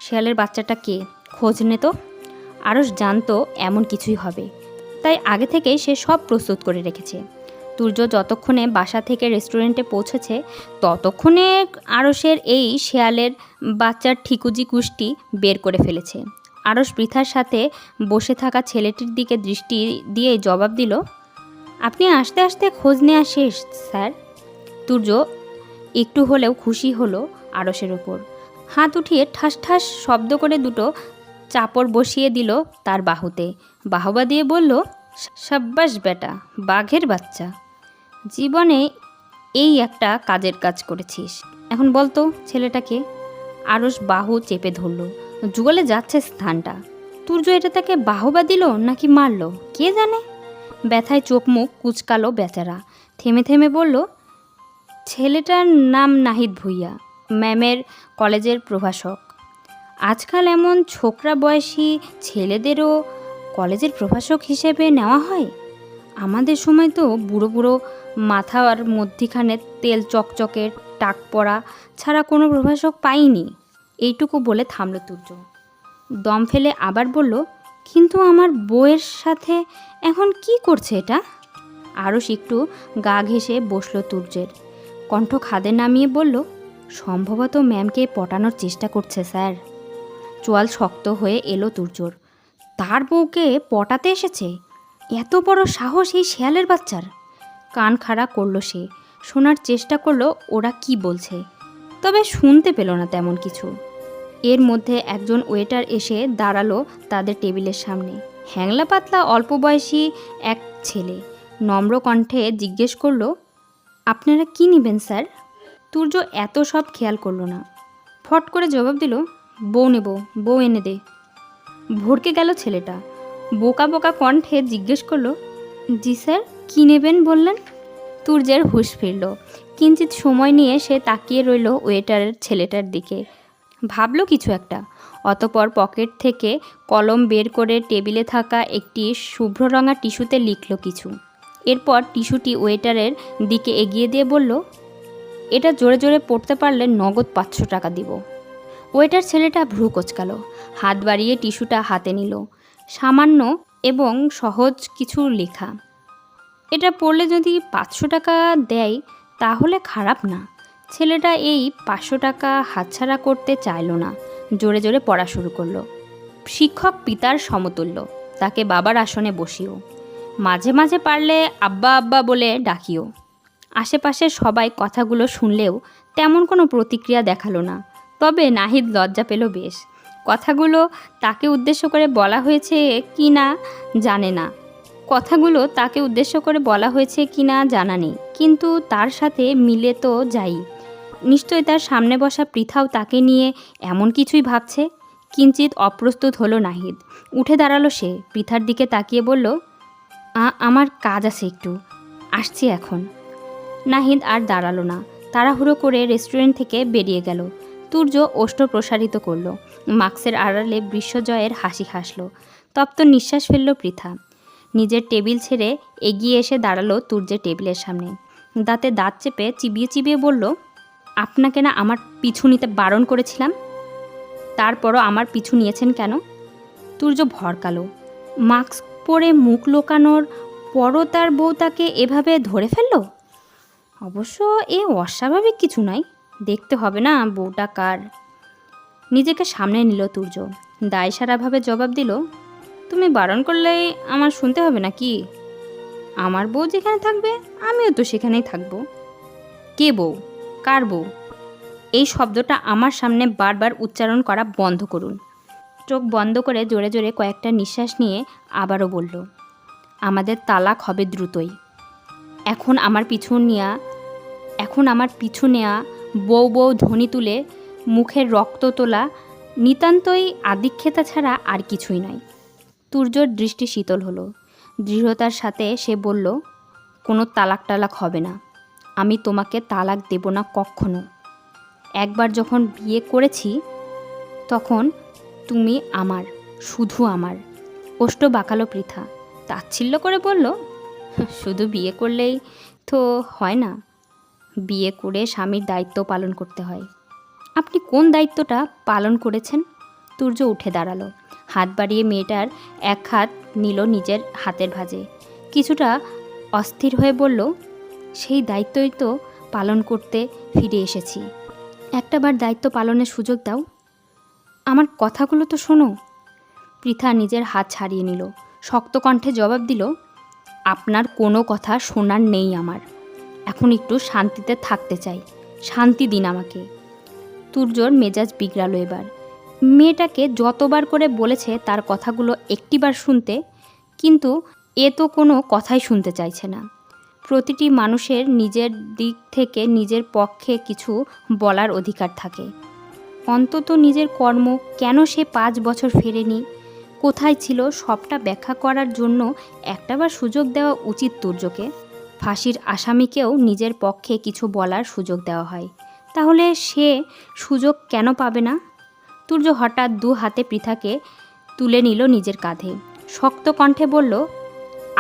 শিয়ালের বাচ্চাটা কে, খোঁজ নে তো। আরশ জানতো এমন কিছুই হবে, তাই আগে থেকেই সে সব প্রস্তুত করে রেখেছে। তুর্য যতক্ষণে বাসা থেকে রেস্টুরেন্টে পৌঁছেছে, ততক্ষণে আরশের এই শিয়ালের বাচ্চার ঠিকুজি কুষ্টি বের করে ফেলেছে। আরশ পৃথার সাথে বসে থাকা ছেলেটির দিকে দৃষ্টি দিয়ে জবাব দিল, আপনি আসতে আসতে খোঁজ নেওয়া শেষ স্যার। তুর্য একটু হলেও খুশি হলো আরশের ওপর। হাত উঠিয়ে ঠাস ঠাস শব্দ করে দুটো চাপড় বসিয়ে দিল তার বাহুতে। বাহবা দিয়ে বলল, সাব্বাস বেটা, বাঘের বাচ্চা, জীবনে এই একটা কাজের কাজ করেছিস। এখন বলতো ছেলেটাকে। আরশ বাহু চেপে ধরল। যুগলে যাচ্ছে স্থানটা। তুর্য এটা তাকে বাহবা দিল নাকি মারল কে জানে। ব্যথায় চোখ মুখ কুচকালো বেচারা। থেমে থেমে বলল, ছেলেটার নাম নাহিদ ভুইয়া, ম্যামের কলেজের প্রভাষক। আজকাল এমন ছোকরা বয়সী ছেলেদেরও কলেজের প্রভাষক হিসেবে নেওয়া হয়। আমাদের সময় তো বুড়ো বুড়ো মাথার মধ্যিখানে তেল চকচকে টাক পড়া ছাড়া কোনো প্রভাষক পাইনি। এইটুকু বলে থামল তুর্য। দম ফেলে আবার বলল, কিন্তু আমার বউয়ের সাথে এখন কি করছে এটা। আরশ একটু গা ঘেঁষে বসল তুর্যের। কণ্ঠ খাদে নামিয়ে বলল, সম্ভবত ম্যামকে পটানোর চেষ্টা করছে স্যার। চোয়াল শক্ত হয়ে এলো তুর্যর। তার বউকে পটাতে এসেছে? এত বড় সাহস এই শেয়ালের বাচ্চার! কান খাড়া করলো সে। শোনার চেষ্টা করলো ওরা কি বলছে, তবে শুনতে পেল না তেমন কিছু। এর মধ্যে একজন ওয়েটার এসে দাঁড়ালো তাদের টেবিলের সামনে। হ্যাংলা পাতলা অল্প বয়সী এক ছেলে নম্র কণ্ঠে জিজ্ঞেস করলো, আপনারা কি নেবেন স্যার? তুর্য এত সব খেয়াল করলো না। ফট করে জবাব দিল, বউ নেব, বউ এনে দে। ভড়কে গেল ছেলেটা। বোকা বোকা কণ্ঠে জিজ্ঞেস করলো, জি স্যার, কী নেবেন বললেন? তুর্যের হুঁশ ফিরল। কিঞ্চিত সময় নিয়ে সে তাকিয়ে রইল ওয়েটারের ছেলেটার দিকে। ভাবল কিছু একটা। অতপর পকেট থেকে কলম বের করে টেবিলে থাকা একটি শুভ্র রঙা টিস্যুতে লিখল কিছু। এরপর টিস্যুটি ওয়েটারের দিকে এগিয়ে দিয়ে বলল, এটা জোরে জোরে পড়তে পারলে নগদ 500 টাকা দিব। ওয়েটার ছেলেটা ভ্রু কোচকালো। হাত বাড়িয়ে টিস্যুটা হাতে নিল। সামান্য এবং সহজ কিছু লেখা। এটা পড়লে যদি 500 টাকা দেয় তাহলে খারাপ না। ছেলেটা এই 500 টাকা হাতছাড়া করতে চাইল না। জোরে জোরে পড়া শুরু করলো। শিক্ষক পিতার সমতুল্য, তাকে বাবার আসনে বসিও, মাঝে মাঝে পারলে আব্বা আব্বা বলে ডাকিও। আশেপাশের সবাই কথাগুলো শুনলেও তেমন কোনো প্রতিক্রিয়া দেখালো না। তবে নাহিদ লজ্জা পেল বেশ। কথাগুলো তাকে উদ্দেশ্য করে বলা হয়েছে কি না জানে না। কথাগুলো তাকে উদ্দেশ্য করে বলা হয়েছে কি না জানা নেই, কিন্তু তার সাথে মিলে তো যাই। নিশ্চয়ই তার সামনে বসা পৃথাও তাকে নিয়ে এমন কিছুই ভাবছে। কিঞ্চিত অপ্রস্তুত হলো নাহিদ। উঠে দাঁড়ালো সে, পৃথার দিকে তাকিয়ে বলল, আমার কাজ আছে একটু, আসছি এখন। নাহিদ আর দাঁড়ালো না, তাড়াহুড়ো করে রেস্টুরেন্ট থেকে বেরিয়ে গেল। তুর্য ওষ্ঠ প্রসারিত করল, মাস্কের আড়ালে বিশ্বজয়ের হাসি হাসল। তপ্ত নিঃশ্বাস ফেলল পৃথা। নিজের টেবিল ছেড়ে এগিয়ে এসে দাঁড়ালো তুর্যের টেবিলের সামনে। দাঁতে দাঁত চেপে চিবিয়ে চিবিয়ে বলল, আপনাকে না আমার পিছু নিতে বারণ করেছিলাম, তারপরও আমার পিছু নিয়েছেন কেন? তুর্য ভরকালো। মাস্ক পরে মুখ লোকানোর পরও তার বউ তাকে এভাবে ধরে ফেলল। অবশ্য এ অস্বাভাবিক কিছু নয়, দেখতে হবে না বউটা কার। নিজেকে সামনে নিল তুর্য, দায়সারাভাবে জবাব দিল, তুমি বারণ করলে আমার শুনতে হবে না কি? আমার বউ যেখানে থাকবে আমিও তো সেখানেই থাকব। কে বউ? কার বউ? এই শব্দটা আমার সামনে বারবার উচ্চারণ করা বন্ধ করুন। চোখ বন্ধ করে জোরে জোরে কয়েকটা নিঃশ্বাস নিয়ে আবারও বলল, আমাদের তালাক হবে দ্রুতই। এখন আমার পিছু নেয়া বউ বউ ধ্বনি তুলে মুখের রক্ত তোলা নিতান্তই আদিক্ষেতা ছাড়া আর কিছুই নয়। তুর্যর দৃষ্টি শীতল হলো। দৃঢ়তার সাথে সে বলল, কোনো তালাক টালাক হবে না। আমি তোমাকে তালাক দেব না কখনো। একবার যখন বিয়ে করেছি তখন তুমি আমার, শুধু আমার। ওষ্ঠ বাঁকালো পৃথা, তাচ্ছিল্য করে বলল, শুধু বিয়ে করলেই তো হয় না, বিয়ে করে স্বামীর দায়িত্ব পালন করতে হয়। আপনি কোন দায়িত্বটা পালন করেছেন? তুর্য উঠে দাঁড়ালো, হাত বাড়িয়ে মেয়েটার এক হাত নিল নিজের হাতের ভাঁজে। কিছুটা অস্থির হয়ে বলল, সেই দায়িত্বই তো পালন করতে ফিরে এসেছি। একটাবার দায়িত্ব পালনের সুযোগ দাও। আমার কথাগুলো তো শোনো। পৃথা নিজের হাত ছাড়িয়ে নিল, শক্ত কণ্ঠে জবাব দিল, আপনার কোনো কথা শোনার নেই আমার। এখন একটু শান্তিতে থাকতে চাই, শান্তি দিন আমাকে। তুর্যর মেজাজ বিগড়ালো এবার। মেয়েটাকে যতবার করে বলেছে তার কথাগুলো একটিবার শুনতে, কিন্তু এ তো কোনো কথাই শুনতে চাইছে না। প্রতিটি মানুষের নিজের দিক থেকে নিজের পক্ষে কিছু বলার অধিকার থাকে। অন্তত নিজের কর্ম কেন সে 5 বছর ফেরেনি, কোথায় ছিল, সবটা ব্যাখ্যা করার জন্য একটাবার সুযোগ দেওয়া উচিত তুর্যকে। ফাঁসির আসামিকেও নিজের পক্ষে কিছু বলার সুযোগ দেওয়া হয়, তাহলে সে সুযোগ কেন পাবে না? তুর্য হঠাৎ 2 হাতে পৃথাকে তুলে নিল নিজের কাঁধে, শক্ত কণ্ঠে বলল,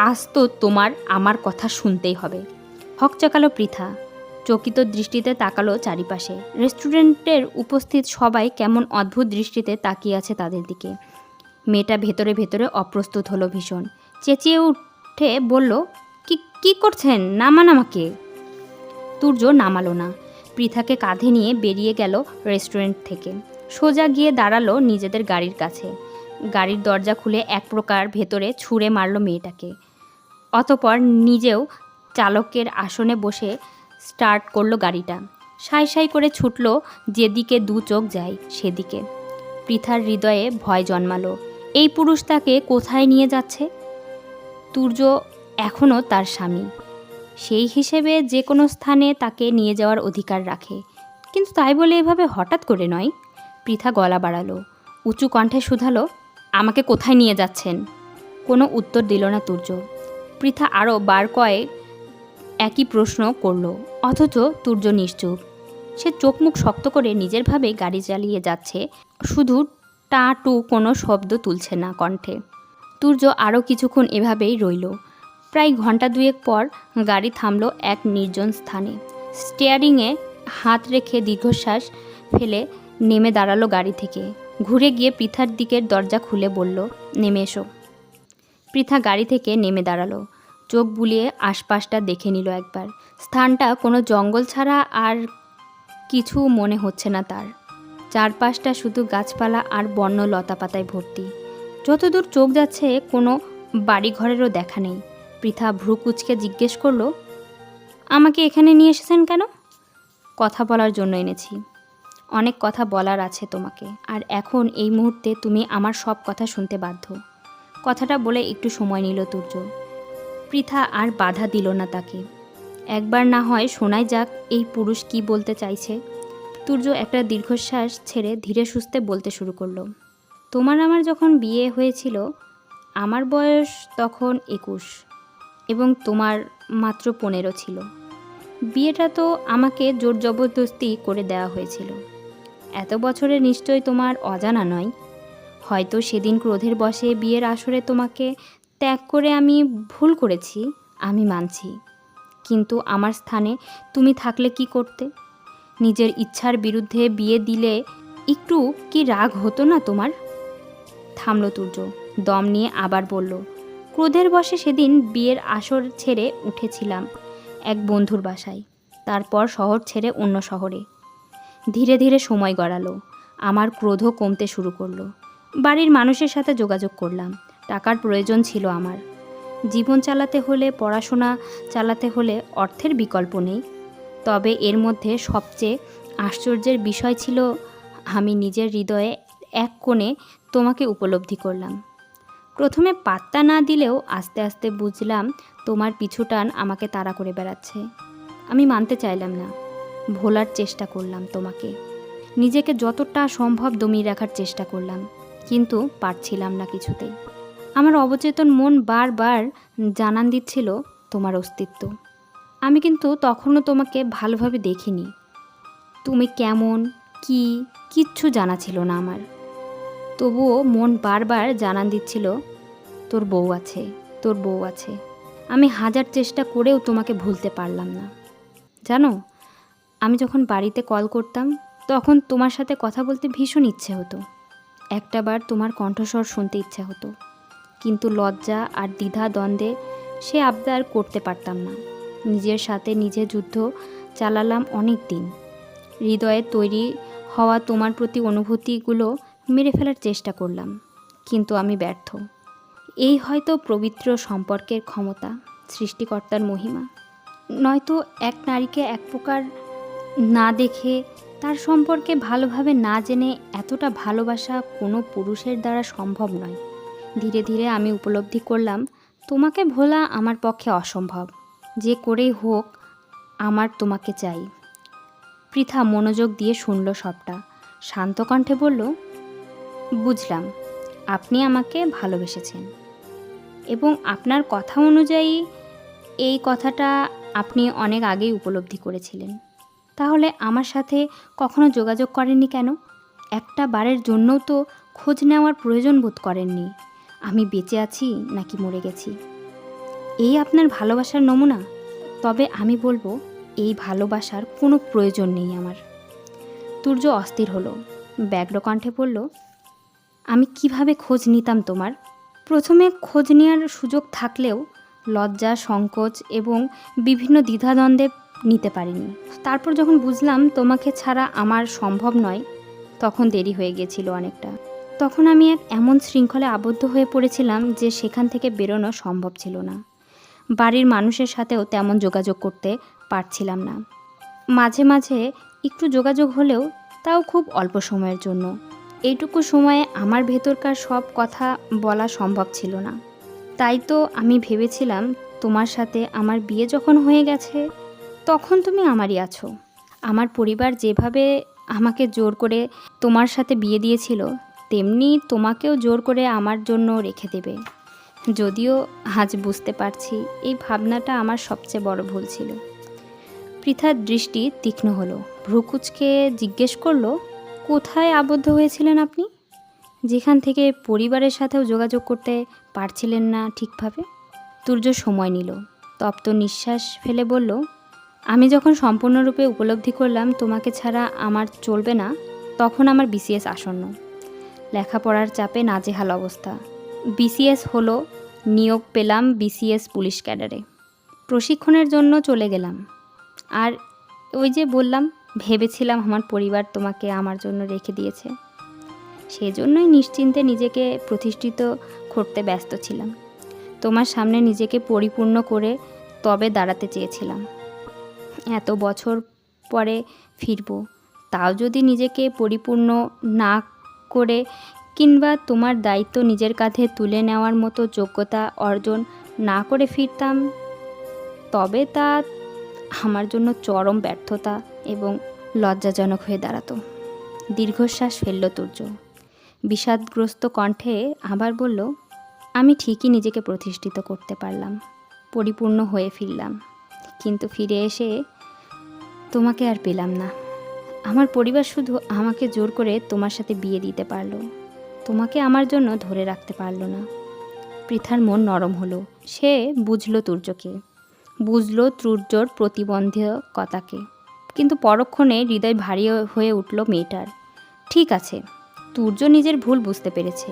আজ তো তোমার আমার কথা শুনতেই হবে। হকচকালো পৃথা, চকিত দৃষ্টিতে তাকালো চারিপাশে। রেস্টুরেন্টের উপস্থিত সবাই কেমন অদ্ভুত দৃষ্টিতে তাকিয়ে আছে তাদের দিকে। মেয়েটা ভেতরে ভেতরে অপ্রস্তুত হলো ভীষণ। চেঁচিয়ে উঠে বলল, কি করছেন? নামান আমাকে। তুর্য নামালো না, পৃথাকে কাঁধে নিয়ে বেরিয়ে গেল রেস্টুরেন্ট থেকে। সোজা গিয়ে দাঁড়ালো নিজেদের গাড়ির কাছে। গাড়ির দরজা খুলে এক প্রকার ভেতরে ছুঁড়ে মারল মেয়েটাকে। অতপর নিজেও চালকের আসনে বসে স্টার্ট করলো গাড়িটা। সাই সাই করে ছুটল যেদিকে 2 চোখ যায় সেদিকে। পৃথার হৃদয়ে ভয় জন্মালো। এই পুরুষ তাকে কোথায় নিয়ে যাচ্ছে? তুর্য এখনও তার স্বামী, সেই হিসেবে যে কোনো স্থানে তাকে নিয়ে যাওয়ার অধিকার রাখে, কিন্তু তাই বলে এভাবে হঠাৎ করে নয়। পৃথা গলা বাড়ালো, উঁচু কণ্ঠে শুধালো, আমাকে কোথায় নিয়ে যাচ্ছেন? কোনো উত্তর দিল না তুর্য। পৃথা আরও বার কয়েক একই প্রশ্ন করল, অথচ তুর্য নিশ্চুপ। সে চোখ মুখ শক্ত করে নিজের ভাবে গাড়ি চালিয়ে যাচ্ছে, শুধু টা টু কোনো শব্দ তুলছে না কণ্ঠে। তুর্য আরও কিছুক্ষণ এভাবেই রইল। প্রায় ঘন্টা 2 পর গাড়ি থামল এক নির্জন স্থানে। স্টিয়ারিংয়ে হাত রেখে দীর্ঘশ্বাস ফেলে নেমে দাঁড়ালো গাড়ি থেকে। ঘুরে গিয়ে পৃথার দিকের দরজা খুলে বলল, নেমে এসো। পৃথা গাড়ি থেকে নেমে দাঁড়ালো, চোখ বুলিয়ে আশপাশটা দেখে নিল একবার। স্থানটা কোনো জঙ্গল ছাড়া আর কিছু মনে হচ্ছে না তার। চারপাশটা শুধু গাছপালা আর বন্য লতাপাতায় ভর্তি। যতদূর চোখ যাচ্ছে কোনো বাড়িঘরেরও দেখা নেই। পৃথা ভ্রু কুঁচকে জিজ্ঞেস করল, আমাকে এখানে নিয়ে এসেছেন কেন? কথা বলার জন্য এনেছি। অনেক কথা বলার আছে তোমাকে, আর এখন এই মুহূর্তে তুমি আমার সব কথা শুনতে বাধ্য। কথাটা বলে একটু সময় নিল তুর্য। পৃথা আর বাধা দিল না তাকে। একবার না হয় শোনাই যাক এই পুরুষ কি বলতে চাইছে। তুর্য একটা দীর্ঘশ্বাস ছেড়ে ধীরে সুস্থে বলতে শুরু করলো। তোমার আমার যখন বিয়ে হয়েছিল, আমার বয়স তখন 21 এবং তোমার মাত্র 15 ছিল। বিয়েটা তো আমাকে জোর জবরদস্তি করে দেওয়া হয়েছিল। এত বছরে নিশ্চয় তোমার অজানা নয়। হয়তো সেদিন ক্রোধের বশে বিয়ের আসরে তোমাকে ত্যাগ করে আমি ভুল করেছি, আমি মানছি। কিন্তু আমার স্থানে তুমি থাকলে কি করতে? নিজের ইচ্ছার বিরুদ্ধে বিয়ে দিলে একটু কি রাগ হতো না তোমার? থামল তুর্য, দম নিয়ে আবার বলল, ক্রোধের বশে সেদিন বিয়ের আসর ছেড়ে উঠেছিলাম এক বন্ধুর বাসায়, তারপর শহর ছেড়ে অন্য শহরে। ধীরে ধীরে সময় গড়ালো, আমার ক্রোধও কমতে শুরু করলো। বাড়ির মানুষের সাথে যোগাযোগ করলাম। টাকার প্রয়োজন ছিল আমার। জীবন চালাতে হলে, পড়াশোনা চালাতে হলে অর্থের বিকল্প নেই। তবে এর মধ্যে সবচেয়ে আশ্চর্যের বিষয় ছিল, আমি নিজের হৃদয়ে এক কোণে তোমাকে উপলব্ধি করলাম। প্রথমে পাত্তা না দিলেও আস্তে আস্তে বুঝলাম তোমার পিছুটান আমাকে তাড়া করে বেড়াচ্ছে। আমি মানতে চাইলাম না, ভোলার চেষ্টা করলাম তোমাকে। নিজেকে যতটা সম্ভব দমিয়ে রাখার চেষ্টা করলাম, কিন্তু পারছিলাম না কিছুতেই। আমার অবচেতন মন বারবার জানান দিচ্ছিল তোমার অস্তিত্ব। আমি কিন্তু তখনও তোমাকে ভালোভাবে দেখিনি। তুমি কেমন, কি, কিচ্ছু জানা ছিল না আমার। তবুও মন বারবার জানান দিচ্ছিল তোর বউ আছে, তোর বউ আছে। আমি হাজার চেষ্টা করেও তোমাকে ভুলতে পারলাম না। জানো, আমি যখন বাড়িতে কল করতাম তখন তোমার সাথে কথা বলতে ভীষণ ইচ্ছে হতো। একটাবার তোমার কণ্ঠস্বর শুনতে ইচ্ছে হতো, কিন্তু লজ্জা আর দ্বিধা দ্বন্দ্বে সে আবদার করতে পারতাম না। নিজের সাথে নিজে যুদ্ধ চালালাম অনেক দিন। হৃদয়ে তৈরি হওয়া তোমার প্রতি অনুভূতিগুলো মেরে ফেলার চেষ্টা করলাম, কিন্তু আমি ব্যর্থ। এই হয়তো পবিত্র সম্পর্কের ক্ষমতা, সৃষ্টিকর্তার মহিমা। নয়তো এক নারীকে এক প্রকার না দেখে, তার সম্পর্কে ভালোভাবে না জেনে এতটা ভালোবাসা কোনো পুরুষের দ্বারা সম্ভব নয়। ধীরে ধীরে আমি উপলব্ধি করলাম তোমাকে ভোলা আমার পক্ষে অসম্ভব। যে করেই হোক আমার তোমাকে চাই। পৃথা মনোযোগ দিয়ে শুনল সবটা। শান্ত কণ্ঠে বলল, বুঝলাম, আপনি আমাকে ভালোবেসেছেন এবং আপনার কথা অনুযায়ী এই কথাটা আপনি অনেক আগেই উপলব্ধি করেছিলেন। তাহলে আমার সাথে কখনো যোগাযোগ করেননি কেন? একটা বারের জন্যও তো খোঁজ নেওয়ার প্রয়োজন বোধ করেননি আমি বেঁচে আছি নাকি মরে গেছি। এই আপনার ভালোবাসার নমুনা? তবে আমি বলবো, এই ভালোবাসার কোনো প্রয়োজন নেই আমার। তুর্য অস্থির হলো, ব্যগ্র কণ্ঠে বলল, আমি কিভাবে খোঁজ নিতাম তোমার? প্রথমে খোঁজ নেওয়ার সুযোগ থাকলেও লজ্জা, সংকোচ এবং বিভিন্ন দ্বিধাদ্বন্দ্বে নিতে পারিনি। তারপর যখন বুঝলাম তোমাকে ছাড়া আমার সম্ভব নয়, তখন দেরি হয়ে গিয়েছিল অনেকটা। তখন আমি এক এমন শৃঙ্খলে আবদ্ধ হয়ে পড়েছিলাম যে সেখান থেকে বেরোনো সম্ভব ছিল না। বাড়ির মানুষের সাথেও তেমন যোগাযোগ করতে পারছিলাম না। মাঝে মাঝে একটু যোগাযোগ হলেও তাও খুব অল্প সময়ের জন্য। এইটুকু সময়ে আমার ভেতরকার সব কথা বলা সম্ভব ছিল না। তাই তো আমি ভেবেছিলাম তোমার সাথে আমার বিয়ে যখন হয়ে গেছে তখন তুমি আমারই আছো। আমার পরিবার যেভাবে আমাকে জোর করে তোমার সাথে বিয়ে দিয়েছিল, তেমনি তোমাকেও জোর করে আমার জন্য রেখে দেবে। যদিও আজ বুঝতে পারছি এই ভাবনাটা আমার সবচেয়ে বড় ভুল ছিল। পৃথার দৃষ্টি তীক্ষ্ণ হলো, ভ্রুকুচকে জিজ্ঞেস করলো, কোথায় আবদ্ধ হয়েছিলেন আপনি, যেখান থেকে পরিবারের সাথেও যোগাযোগ করতে পারছিলেন না ঠিকভাবে? তুর্য সময় নিল, তপ্ত নিঃশ্বাস ফেলে বলল, আমি যখন সম্পূর্ণরূপে উপলব্ধি করলাম তোমাকে ছাড়া আমার চলবে না, তখন আমার বিসিএস আসন্ন। লেখাপড়ার চাপে নাজেহাল অবস্থা। বিসিএস হলো, নিয়োগ পেলাম বিসিএস পুলিশ ক্যাডারে। প্রশিক্ষণের জন্য চলে গেলাম। আর ওই যে বললাম, ভেবেছিলাম আমার পরিবার তোমাকে আমার জন্য রেখে দিয়েছে। সেজন্যই নিশ্চিন্তে নিজেকে প্রতিষ্ঠিত করতে ব্যস্ত ছিলাম। তোমার সামনে নিজেকে পরিপূর্ণ করে তবে দাঁড়াতে চেয়েছিলাম। এত বছর পরে ফিরব, তাও যদি নিজেকে পরিপূর্ণ না করে কিংবা তোমার দায়িত্ব নিজের কাঁধে তুলে নেওয়ার মতো যোগ্যতা অর্জন না করে ফিরতাম, তবে তা আমার জন্য চরম ব্যর্থতা এবং লজ্জাজনক হয়ে দাঁড়াতো। দীর্ঘশ্বাস ফেলল তুর্য। বিষাদগ্রস্ত কণ্ঠে আবার বলল, আমি ঠিকই নিজেকে প্রতিষ্ঠিত করতে পারলাম, পরিপূর্ণ হয়ে ফিরলাম, কিন্তু ফিরে এসে তোমাকে আর পেলাম না। আমার পরিবার শুধু আমাকে জোর করে তোমার সাথে বিয়ে দিতে পারলো, তোমাকে আমার জন্য ধরে রাখতে পারলো না। পৃথার মন নরম হলো। সে বুঝলো তুর্যকে, বুঝলো তুর্যর প্রতিবন্ধকতাকে, কিন্তু পরক্ষণে হৃদয় ভারী হয়ে উঠল মেয়েটার। ঠিক আছে, তুর্য নিজের ভুল বুঝতে পেরেছে,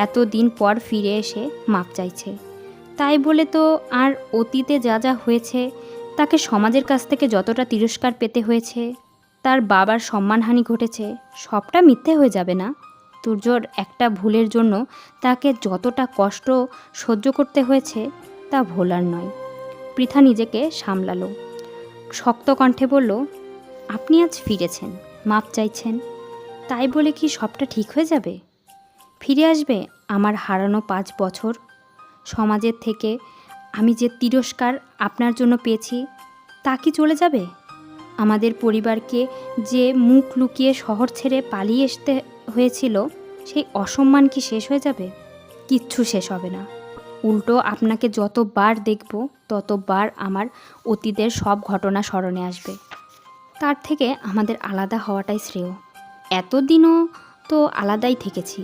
এতদিন পর ফিরে এসে মাপ চাইছে। তাই বলে তো আর অতীতে যা যা হয়েছে, তাকে সমাজের কাছ থেকে যতটা তিরস্কার পেতে হয়েছে, তার বাবার সম্মানহানি ঘটেছে, সবটা মিথ্যে হয়ে যাবে না? তুর্যর একটা ভুলের জন্য তাকে যতটা কষ্ট সহ্য করতে হয়েছে তা ভোলার নয়। পৃথা নিজেকে সামলালো, শক্ত কণ্ঠে বলল, আপনি আজ ফিরেছেন, মাপ চাইছেন, তাই বলে কি সবটা ঠিক হয়ে যাবে? ফিরে আসবে আমার হারানো 5 বছর? সমাজের থেকে আমি যে তিরস্কার আপনার জন্য পেয়েছি তা কি চলে যাবে? আমাদের পরিবারকে যে মুখ লুকিয়ে শহর ছেড়ে পালিয়ে আসতে হয়েছিল, সেই অসম্মান কি শেষ হয়ে যাবে? কিচ্ছু শেষ হবে না। উল্টো আপনাকে যতবার দেখব ততবার আমার অতীতের সব ঘটনা স্মরণে আসবে। তার থেকে আমাদের আলাদা হওয়াটাই শ্রেয়। এতদিনও তো আলাদাই থেকেছি,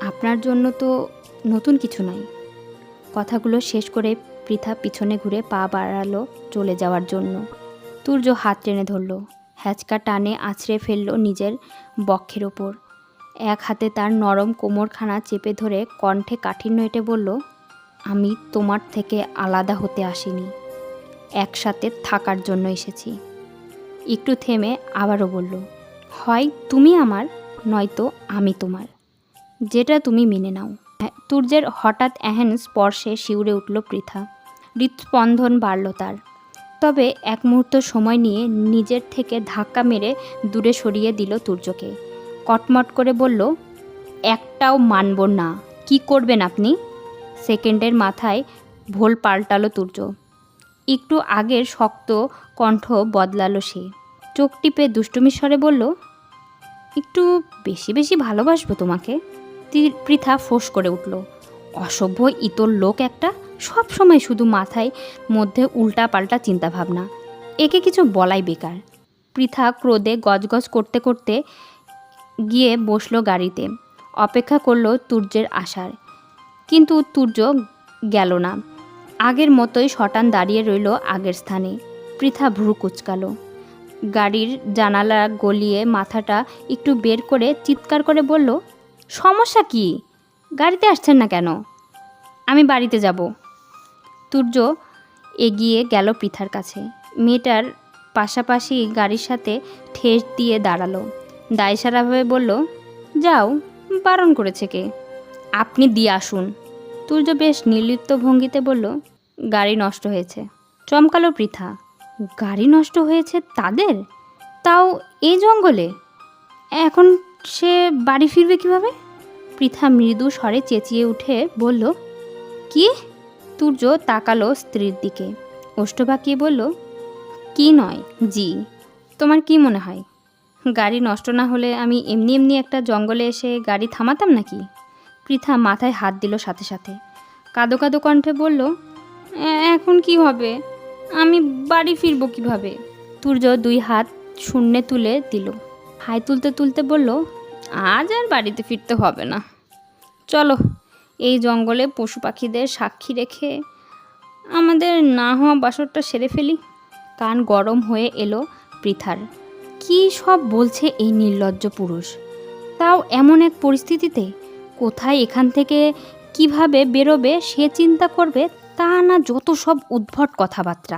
আপনার জন্য তো নতুন কিছু নয়। কথাগুলো শেষ করে পৃথা পিছনে ঘুরে পা বাড়ালো চলে যাওয়ার জন্য। তুর্য হাত টেনে ধরল, হ্যাচকা টানে আছড়ে ফেলল নিজের বক্ষের ওপর। এক হাতে তার নরম কোমরখানা চেপে ধরে কণ্ঠে কাঠিন্য এঁটে বলল, আমি তোমার থেকে আলাদা হতে আসিনি, একসাথে থাকার জন্য এসেছি। একটু থেমে আবারও বলল, হয় তুমি আমার, নয়তো আমি তোমার, যেটা তুমি মেনে নাও। তুর্যের হঠাৎ এহেন স্পর্শে শিউরে উঠল পৃথা। হৃৎস্পন্দন বাড়ল তার। তবে এক মুহূর্ত সময় নিয়ে নিজের থেকে ধাক্কা মেরে দূরে সরিয়ে দিল তুর্যকে। কটমট করে বলল, একটাও মানব না। কি করবেন আপনি? সেকেন্ডের মাথায় ভোল পাল্টালো তুর্য। একটু আগের শক্ত কণ্ঠ বদলালো সে। চোখ টিপে দুষ্টুমির স্বরে বলল, একটু বেশি বেশি ভালোবাসবো তোমাকে। পৃথা ফোঁস করে উঠল, অসভ্য ইতর লোক একটা, সব সময় শুধু মাথায় মধ্যে উল্টা পাল্টা চিন্তাভাবনা, একে কিছু বলাই বেকার। পৃথা ক্রোধে গজগজ করতে করতে গিয়ে বসলো গাড়িতে, অপেক্ষা করলো তুর্যের আসার। কিন্তু তুর্য গেল না। আগের মতোই শটান দাঁড়িয়ে রইল আগের স্থানে। পৃথা ভ্রু কুচকালো, গাড়ির জানালা গলিয়ে মাথাটা একটু বের করে চিৎকার করে বলল, সমস্যা কি? গাড়িতে আসছেন না কেন? আমি বাড়িতে যাব। তুর্য এগিয়ে গেল পৃথার কাছে, মেয়েটার পাশাপাশি গাড়ির সাথে ঠেস দিয়ে দাঁড়ালো। দায়সারাভাবে বলল, যাও, বারণ করেছে কে? আপনি দিয়ে আসুন। তুর্য বেশ নির্লিপ্ত ভঙ্গিতে বলল, গাড়ি নষ্ট হয়েছে। চমকালো পৃথা, গাড়ি নষ্ট হয়েছে তাদের, তাও এই জঙ্গলে? এখন সে বাড়ি ফিরবে কিভাবে? পৃথা মৃদু স্বরে চেঁচিয়ে উঠে বলল, কি? তুর্য তাকালো স্ত্রীর দিকে, ওষ্ঠ বাঁকিয়ে বলল, কি নয় জি। তোমার কি মনে হয় গাড়ি নষ্ট না হলে আমি এমনি এমনি একটা জঙ্গলে এসে গাড়ি থামাতাম নাকি? পৃথা মাথায় হাত দিল সাথে সাথে, কাঁদো কাঁদো কণ্ঠে বলল, এখন কি হবে? আমি বাড়ি ফিরবো কিভাবে? তুর্য 2 হাত শূন্যে তুলে দিল, হাই তুলতে তুলতে বলল, আজ আর বাড়িতে ফিরতে হবে না, চলো এই জঙ্গলে পশু পাখিদের সাক্ষী রেখে আমাদের না হওয়া বাসরটা সেরে ফেলি। কান গরম হয়ে এলো পৃথার। কি সব বলছে এই নির্লজ্জ পুরুষ, তাও এমন এক পরিস্থিতিতে? কোথায় এখান থেকে কিভাবে বেরোবে সে চিন্তা করবে, তা না যত সব উদ্ভট কথাবার্তা।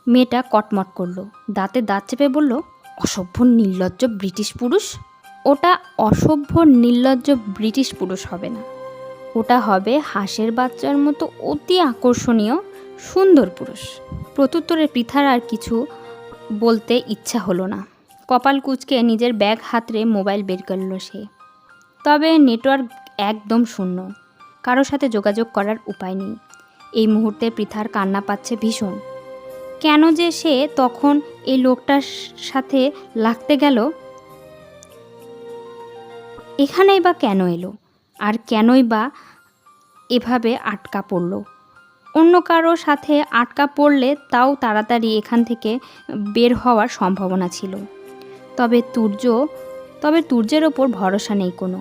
মেয়েটা কটমট করল, দাঁতে দাঁত চেপে বলল, অসভ্য নির্লজ্জ ব্রিটিশ পুরুষ। ওটা অসভ্য নির্লজ্জ ব্রিটিশ পুরুষ হবে না, ওটা হবে হাঁসের বাচ্চার মতো অতি আকর্ষণীয় সুন্দর পুরুষ। প্রত্যুত্তরে পৃথার আর কিছু বলতে ইচ্ছা হলো না। কপাল কুঁচকে নিজের ব্যাগ হাতড়ে মোবাইল বের করল সে। তবে নেটওয়ার্ক একদম শূন্য, কারোর সাথে যোগাযোগ করার উপায় নেই। এই মুহূর্তে পৃথার কান্না পাচ্ছে ভীষণ। কেন যে সে তখন এই লোকটার সাথে লাগতে গেল, এখানেই বা কেন এলো, আর কেনই বা এভাবে আটকা পড়ল? অন্য কারো সাথে আটকা পড়লে তাও তাড়াতাড়ি এখান থেকে বের হওয়ার সম্ভাবনা ছিল। তবে তুর্যের ওপর ভরসা নেই কোনো।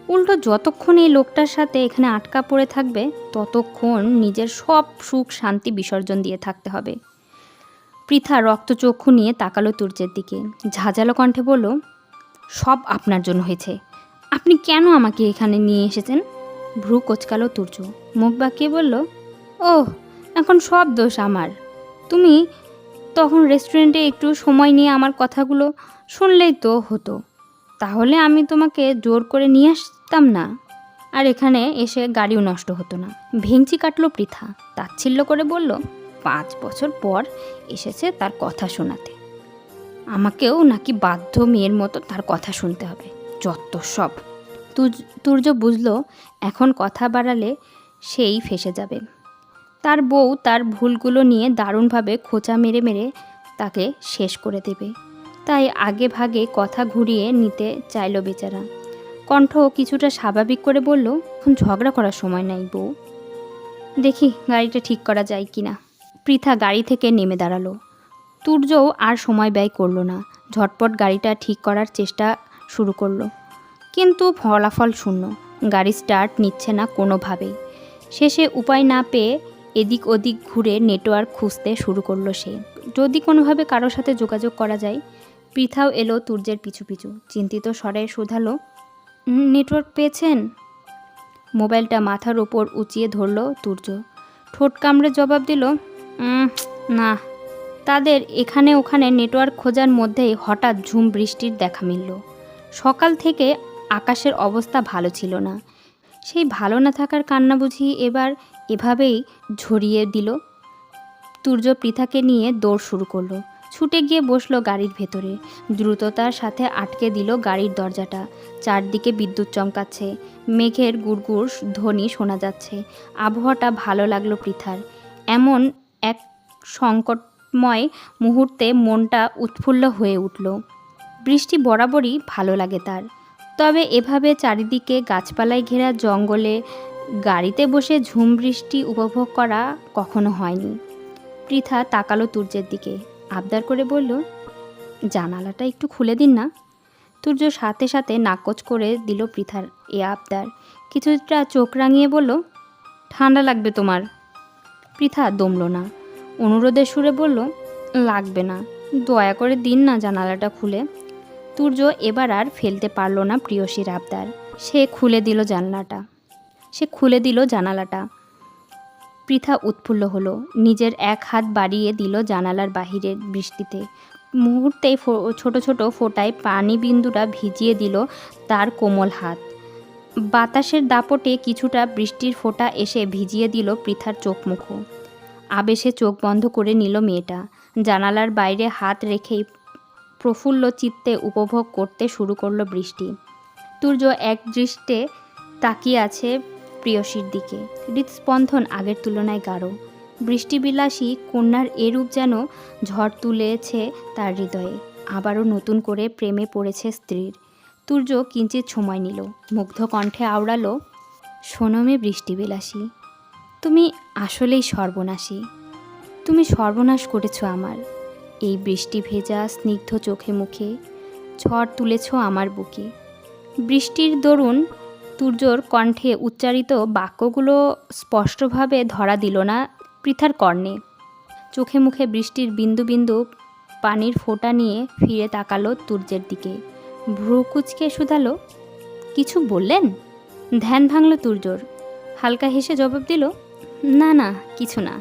উল্টো যতক্ষণ এই লোকটার সাথে এখানে আটকা পড়ে থাকবে ততক্ষণ নিজের সব সুখ শান্তি বিসর্জন দিয়ে থাকতে হবে। পৃথা রক্তচক্ষু নিয়ে তাকালো তুর্যের দিকে, ঝাঁঝালো কণ্ঠে বলল, সব আপনার জন্য হয়েছে। আপনি কেন আমাকে এখানে নিয়ে এসেছেন? ভ্রু কোচকালো তুর্য, মুখ বাঁকিয়ে বলল, ওহ, এখন সব দোষ আমার। তুমি তখন রেস্টুরেন্টে একটু সময় নিয়ে আমার কথাগুলো শুনলেই তো হতো, তাহলে আমি তোমাকে জোর করে নিয়ে আসতাম না, আর এখানে এসে গাড়িও নষ্ট হতো না। ভেঙচি কাটলো পৃথা, তাচ্ছিল্য করে বলল, 5 বছর পর এসেছে তার কথা শোনাতে, আমাকেও নাকি বাধ্য মেয়ের মতো তার কথা শুনতে হবে, যত সব। তুর্য বুঝল এখন কথা বাড়ালে সেই ফেঁসে যাবে। তার বউ তার ভুলগুলো নিয়ে দারুণভাবে খোঁচা মেরে মেরে তাকে শেষ করে দেবে, তাই আগে ভাগে কথা ঘুরিয়ে নিতে চাইল বেচারা। কণ্ঠ কিছুটা স্বাভাবিক করে বলল, এখন ঝগড়া করার সময় নাই বউ, দেখি গাড়িটা ঠিক করা যায় কি না। পৃথা গাড়ি থেকে নেমে দাঁড়ালো। তুর্যও আর সময় ব্যয় করলো না, ঝটপট গাড়িটা ঠিক করার চেষ্টা শুরু করলো, কিন্তু ফলাফল শূন্য। গাড়ি স্টার্ট নিচ্ছে না কোনোভাবেই। শেষে উপায় না পেয়ে এদিক ওদিক ঘুরে নেটওয়ার্ক খুঁজতে শুরু করলো সে, যদি কোনোভাবে কারোর সাথে যোগাযোগ করা যায়। পৃথাও এলো তুর্যের পিছু পিছু, চিন্তিত স্বরে শুধালো, নেটওয়ার্ক পেয়েছেন? মোবাইলটা মাথার ওপর উঁচিয়ে ধরল তুর্য, ঠোঁট কামড়ে জবাব দিল, না। তাদের এখানে ওখানে নেটওয়ার্ক খোঁজার মধ্যেই হঠাৎ ঝুম বৃষ্টির দেখা মিলল। সকাল থেকে আকাশের অবস্থা ভালো ছিল না, সেই ভালো না থাকার কান্না বুঝি এবার এভাবেই ঝরিয়ে দিল। তুর্য পৃথাকে নিয়ে দৌড় শুরু করলো, ছুটে গিয়ে বসলো গাড়ির ভেতরে, দ্রুততার সাথে আটকে দিল গাড়ির দরজাটা। চারদিকে বিদ্যুৎ চমকাচ্ছে, মেঘের গুড়গুড় ধ্বনি শোনা যাচ্ছে। আবহাওয়াটা ভালো লাগলো পৃথার। এমন এক সংকটময় মুহূর্তে মনটা উৎফুল্ল হয়ে উঠল। বৃষ্টি বরাবরই ভালো লাগে তার, তবে এভাবে চারিদিকে গাছপালায় ঘেরা জঙ্গলে গাড়িতে বসে ঝুম বৃষ্টি উপভোগ করা কখনো হয়নি। পৃথা তাকালো তুর্যের দিকে, আবদার করে বলল, জানালাটা একটু খুলে দিন না। তুর্য সাথে সাথে নাকচ করে দিল পৃথার এ আবদার, কিছুটা চোখ রাঙিয়ে বলল, ঠান্ডা লাগবে তোমার। পৃথা দমল না, অনুরোধের সুরে বলল, লাগবে না, দয়া করে দিন না জানালাটা খুলে। তুর্য এবার আর ফেলতে পারল না প্রিয়সীর আবদার, সে খুলে দিল জানালাটা। পৃথা উৎফুল্ল হলো, নিজের এক হাত বাড়িয়ে দিল জানালার বাহিরের বৃষ্টিতে। মুহূর্তেই ছোট ছোট ফোঁটায় পানি বিন্দুটা ভিজিয়ে দিল তার কোমল হাত। বাতাসের দাপটে কিছুটা বৃষ্টির ফোঁটা এসে ভিজিয়ে দিল পৃথার চোখ মুখও। আবেশে চোখ বন্ধ করে নিল মেয়েটা, জানালার বাইরে হাত রেখেই প্রফুল্ল চিত্তে উপভোগ করতে শুরু করলো বৃষ্টি। তুর্য এক দৃষ্টে তাকিয়ে আছে প্রিয়সীর দিকে, হৃদস্পন্দন আগের তুলনায় গাঢ়। বৃষ্টিবিলাসী কন্যার এরূপ যেন ঝড় তুলেছে তার হৃদয়ে, আবারও নতুন করে প্রেমে পড়েছে স্ত্রীর। তুর্য কিঞ্চিত সময় নিল, মুগ্ধ কণ্ঠে আওড়ালো, সোনমে বৃষ্টিবিলাসী, তুমি আসলেই সর্বনাশী। তুমি সর্বনাশ করেছ আমার। এই বৃষ্টি ভেজা স্নিগ্ধ চোখে মুখে ঝড় তুলেছ আমার বুকে। বৃষ্টির দরুন তুর্যর কণ্ঠে উচ্চারিত বাক্যগুলো স্পষ্টভাবে ধরা দিল না পৃথার কর্ণে। চোখে মুখে বৃষ্টির বিন্দু বিন্দু পানির ফোঁটা নিয়ে ফিরে তাকালো তুর্যের দিকে, ভ্রু কুঁচকে শুধালো, কিছু বললেন? ধ্যান ভাঙল তুর্যর, হালকা হেসে জবাব দিল, না না, কিছু না।